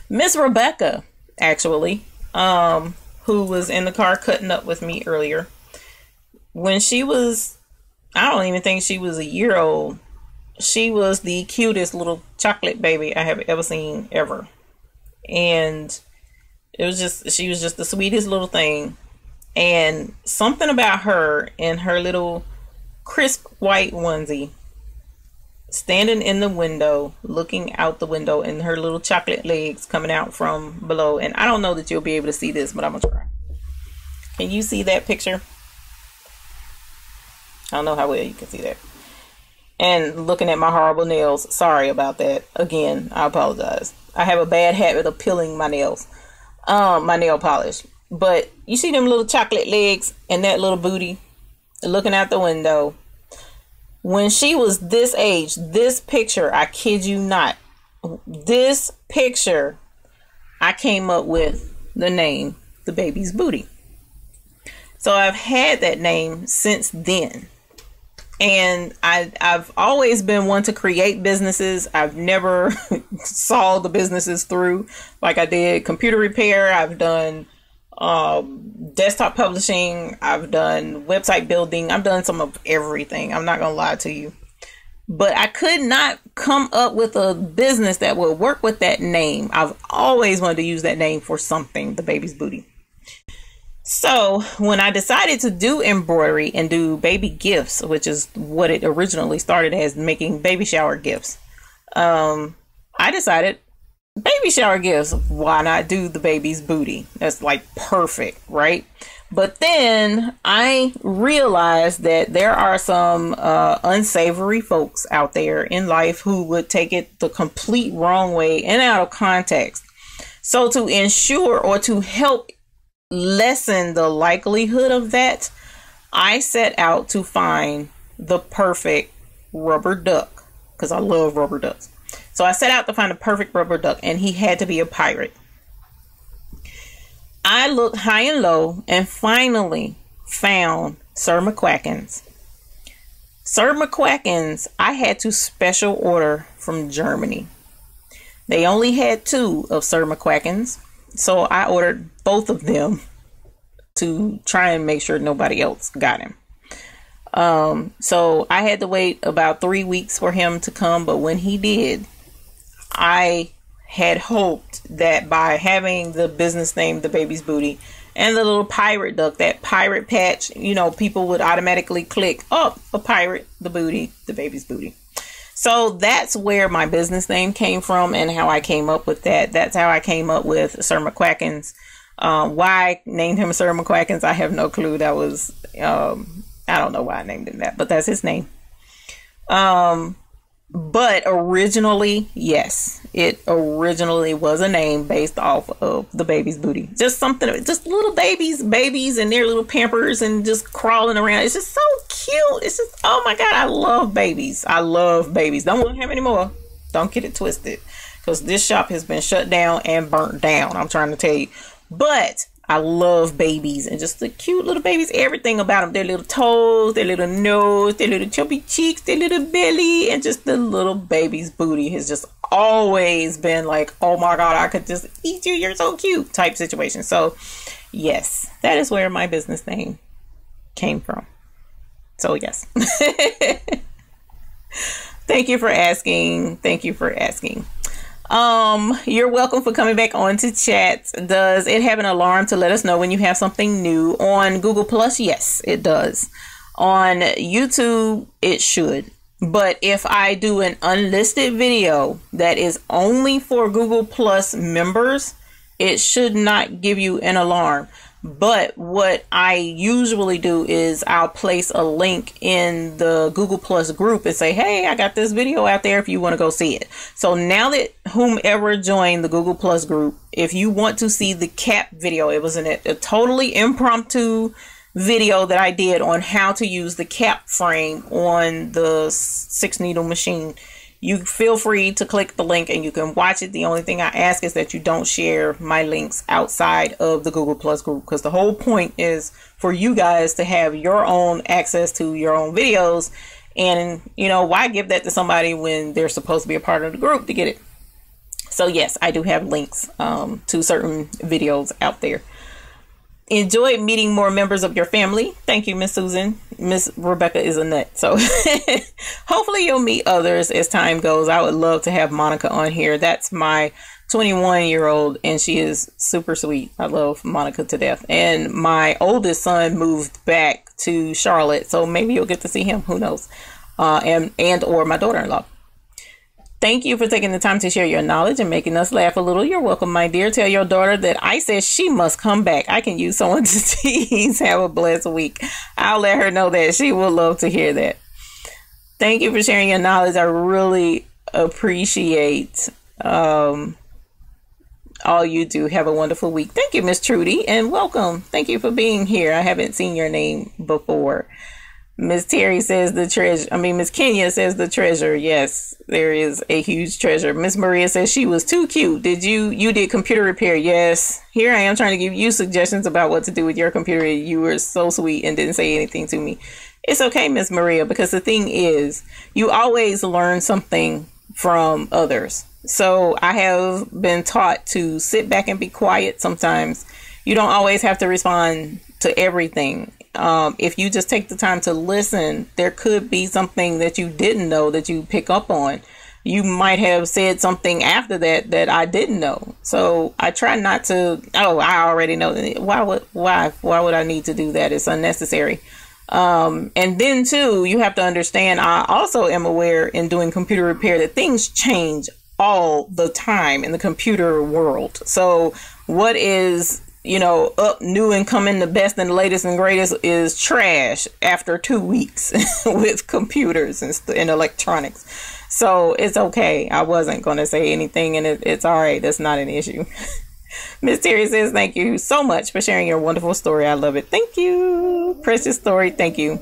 Miss Rebecca, actually, who was in the car cutting up with me earlier, when she was, I don't even think she was a year old, she was the cutest little chocolate baby I have ever seen, ever. And it was just, she was just the sweetest little thing. And something about her in her little crisp white onesie, standing in the window, looking out the window, and her little chocolate legs coming out from below. And I don't know that you'll be able to see this, but I'm gonna try. Can you see that picture? I don't know how well you can see that. And looking at my horrible nails. Sorry about that. Again, I apologize. I have a bad habit of peeling my nails. My nail polish. But you see them little chocolate legs and that little booty looking out the window. When she was this age, this picture, I kid you not, this picture, I came up with the name, The Baby's Booty. So I've had that name since then. And I've always been one to create businesses. I've never saw the businesses through. Like I did computer repair. I've done desktop publishing. I've done website building. I've done some of everything. I'm not going to lie to you. But I could not come up with a business that would work with that name. I've always wanted to use that name for something, the Baby's Booty. So when I decided to do embroidery and do baby gifts, which is what it originally started as, making baby shower gifts, I decided baby shower gifts, why not do the baby's booty? That's like perfect, right? But then I realized that there are some unsavory folks out there in life who would take it the complete wrong way and out of context. So to ensure or to help lessen the likelihood of that, I set out to find the perfect rubber duck, because I love rubber ducks. So I set out to find the perfect rubber duck, and he had to be a pirate. I looked high and low and finally found Sir McQuacken's. Sir McQuacken's, I had to special order from Germany. They only had 2 of Sir McQuacken's. So I ordered both of them to try and make sure nobody else got him. So I had to wait about 3 weeks for him to come. But when he did, I had hoped that by having the business name, The Baby's Booty, and the little pirate duck, that pirate patch, you know, people would automatically click, oh, a pirate, the booty, the baby's booty. So that's where my business name came from and how I came up with that. That's how I came up with Sir McQuacken's. Why I named him Sir McQuacken's, I have no clue. That was, I don't know why I named him that, but that's his name. But originally, yes, it originally was a name based off of the baby's booty. Just something, just little babies and their little pampers and just crawling around. It's just so cute. It's just, oh my God, I love babies. I love babies. Don't want to have any more. Don't get it twisted, because this shop has been shut down and burnt down. I'm trying to tell you. But I love babies and just the cute little babies, everything about them, their little toes, their little nose, their little chubby cheeks, their little belly, and just the little baby's booty has just always been like, oh my God, I could just eat you, you're so cute type situation. So yes, that is where my business name came from. So yes. Thank you for asking. Thank you for asking. You're welcome for coming back on to chat. Does it have an alarm to let us know when you have something new on Google Plus? Yes, it does. On YouTube, it should. But if I do an unlisted video that is only for Google Plus members, it should not give you an alarm. But what I usually do is I'll place a link in the Google Plus group and say, hey, I got this video out there if you want to go see it. So now that whomever joined the Google Plus group, if you want to see the cap video, it was a totally impromptu video that I did on how to use the cap frame on the 6-needle machine. You feel free to click the link and you can watch it. The only thing I ask is that you don't share my links outside of the Google Plus group, because the whole point is for you guys to have your own access to your own videos. And, you know, why give that to somebody when they're supposed to be a part of the group to get it? So yes, I do have links to certain videos out there. Enjoyed meeting more members of your family. Thank you, Miss Susan. Miss Rebecca is a nut. So hopefully you'll meet others as time goes. I would love to have Monica on here. That's my 21-year-old, and she is super sweet. I love Monica to death. And my oldest son moved back to Charlotte, so maybe you'll get to see him. Who knows? And or my daughter-in-law. Thank you for taking the time to share your knowledge and making us laugh a little. You're welcome, my dear. Tell your daughter that I said she must come back. I can use someone to tease. Have a blessed week. I'll let her know that. She will love to hear that. Thank you for sharing your knowledge. I really appreciate all you do. Have a wonderful week. Thank you, Miss Trudy, and welcome. Thank you for being here. I haven't seen your name before. Miss Terry says the treasure. I mean, Miss Kenya says the treasure. Yes, there is a huge treasure. Miss Maria says she was too cute. Did you did computer repair? Yes. Here I am trying to give you suggestions about what to do with your computer. You were so sweet and didn't say anything to me. It's okay, Miss Maria, because the thing is, you always learn something from others. So I have been taught to sit back and be quiet sometimes. You don't always have to respond to everything. If you just take the time to listen, there could be something that you didn't know that you pick up on. You might have said something after that I didn't know. So I try not to, oh, I already know. Why would I need to do that? It's unnecessary. And then too, you have to understand, I also am aware in doing computer repair that things change all the time in the computer world. So what is, up new and coming, the best and the latest and greatest is trash after 2 weeks with computers and electronics. So it's okay. I wasn't going to say anything, and it's all right. That's not an issue. Miss Terry says, thank you so much for sharing your wonderful story. I love it. Thank you. Precious story. Thank you.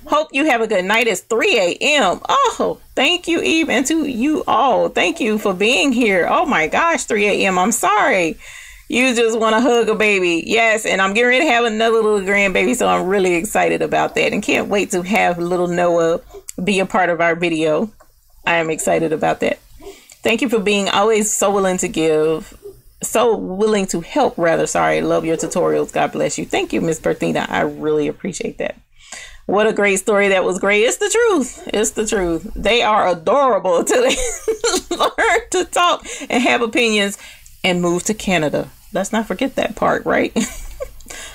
Hope you have a good night. It's 3 a.m. Oh, thank you, Eve, and to you all. Thank you for being here. Oh my gosh, 3 a.m. I'm sorry. You just want to hug a baby. Yes, and I'm getting ready to have another little grandbaby, so I'm really excited about that and can't wait to have little Noah be a part of our video. I am excited about that. Thank you for being always so willing to give, so willing to help, rather. Sorry, love your tutorials. God bless you. Thank you, Miss Bertina. I really appreciate that. What a great story. That was great. It's the truth. It's the truth. They are adorable until they learn to talk and have opinions and move to Canada. Let's not forget that part, right?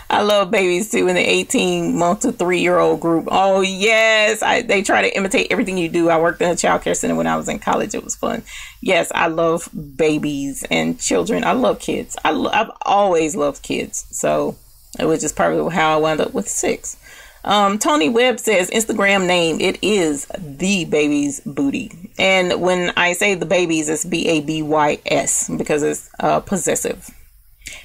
I love babies too in the 18-month to 3-year-old group. Oh yes, they try to imitate everything you do. I worked in a child care center when I was in college. It was fun. Yes, I love babies and children. I love kids. I've always loved kids. So it was just probably how I wound up with 6. Tony Webb says Instagram name, it is the baby's booty. And when I say the babies, it's BABYS because it's possessive.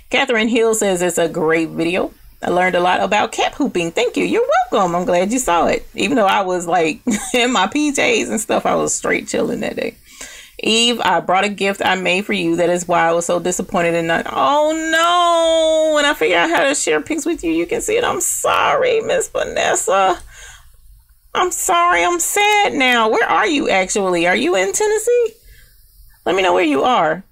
Catherine Hill says it's a great video. I learned a lot about cap hooping. Thank you. You're welcome. I'm glad you saw it. Even though I was like in my PJs and stuff, I was straight chilling that day. Eve, I brought a gift I made for you. That is why I was so disappointed in not. Oh no! When I figure out how to share pics with you, you can see it. I'm sorry, Miss Vanessa. I'm sorry. I'm sad now. Where are you actually? Are you in Tennessee? Let me know where you are.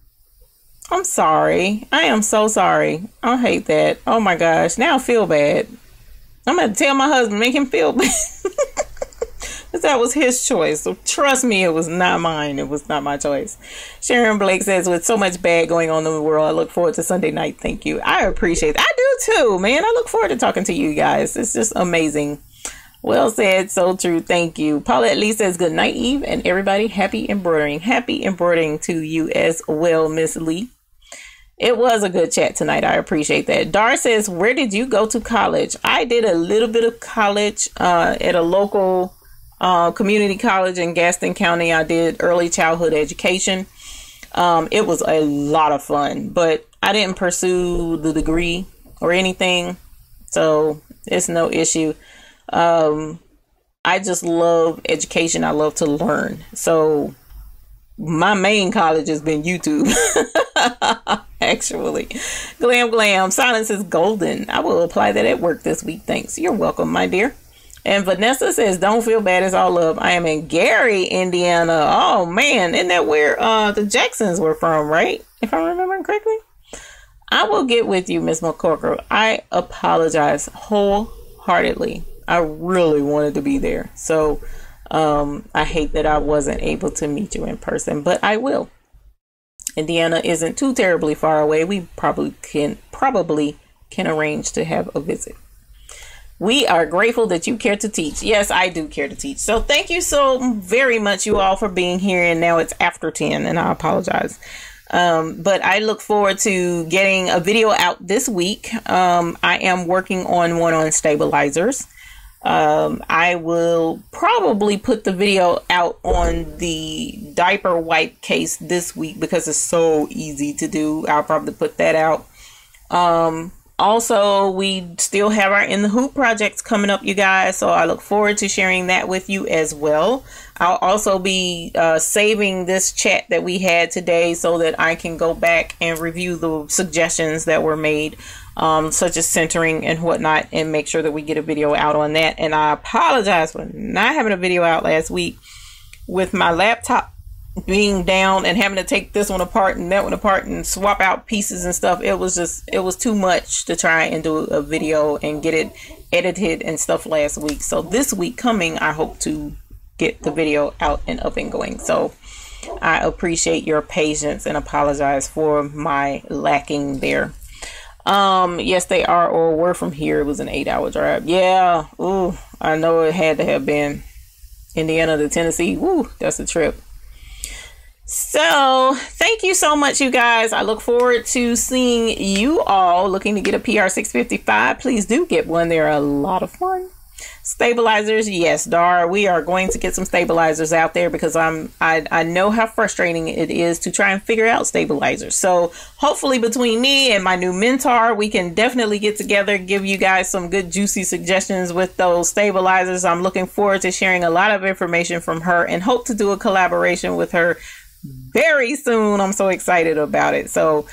I'm sorry. I am so sorry. I hate that. Oh my gosh. Now I feel bad. I'm going to tell my husband, make him feel bad. Because that was his choice. So trust me, it was not mine. It was not my choice. Sharon Blake says, with so much bad going on in the world, I look forward to Sunday night. Thank you. I appreciate it. I do too, man. I look forward to talking to you guys. It's just amazing. Well said. So true. Thank you. Paulette Lee says, good night, Eve, and everybody. Happy embroidering. Happy embroidering to you as well, Miss Lee. It was a good chat tonight. I appreciate that. Dar says, where did you go to college? I did a little bit of college at a local community college in Gaston County. I did early childhood education. It was a lot of fun, but I didn't pursue the degree or anything, so it's no issue. I just love education. I love to learn. So my main college has been YouTube. Actually, glam. Silence is golden. I will apply that at work this week. Thanks. You're welcome, my dear. And Vanessa says, don't feel bad. It's all love. I am in Gary, Indiana. Oh man, isn't that where the Jacksons were from, right? If I'm remembering correctly. I will get with you, Miss McCorker. I apologize wholeheartedly. I really wanted to be there. So I hate that I wasn't able to meet you in person, but I will. Indiana isn't too terribly far away. We probably can arrange to have a visit. We are grateful that you care to teach. Yes, I do care to teach. So thank you so very much, you all, for being here. And now it's after 10, and I apologize. But I look forward to getting a video out this week. I am working on one on stabilizers. I will probably put the video out on the diaper wipe case this week because it's so easy to do. I'll probably put that out. Also, we still have our In the Hoop projects coming up, you guys. So I look forward to sharing that with you as well. I'll also be saving this chat that we had today so that I can go back and review the suggestions that were made, such as centering and whatnot, and make sure that we get a video out on that. And I apologize for not having a video out last week with my laptop being down and having to take this one apart and that one apart and swap out pieces and stuff. It was too much to try and do a video and get it edited and stuff last week. So this week coming, I hope to get the video out and up and going. So I appreciate your patience and apologize for my lacking there. Yes, they are or were from here. It was an 8-hour drive. Yeah. Ooh, I know it had to have been Indiana to Tennessee. Woo, that's a trip. So thank you so much, you guys. I look forward to seeing you all looking to get a PR 655. Please do get one. They're a lot of fun. Stabilizers, yes, Dar, we are going to get some stabilizers out there because I know how frustrating it is to try and figure out stabilizers. So hopefully between me and my new mentor, we can definitely get together, give you guys some good juicy suggestions with those stabilizers. I'm looking forward to sharing a lot of information from her and hope to do a collaboration with her very soon. I'm so excited about it. So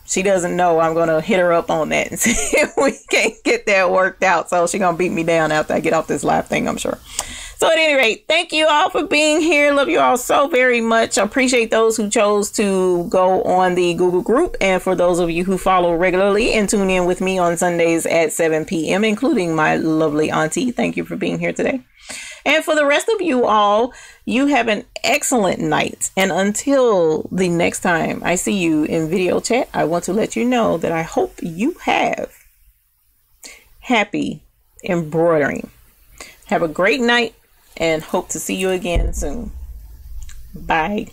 she doesn't know I'm gonna hit her up on that and see if we can get that worked out. So she's gonna beat me down after I get off this live thing, I'm sure. So at any rate, thank you all for being here. Love you all so very much. I appreciate those who chose to go on the Google group, and for those of you who follow regularly and tune in with me on Sundays at 7 p.m., including my lovely auntie. Thank you for being here today. And for the rest of you all, you have an excellent night. And until the next time I see you in video chat, I want to let you know that I hope you have happy embroidering. Have a great night and hope to see you again soon. Bye.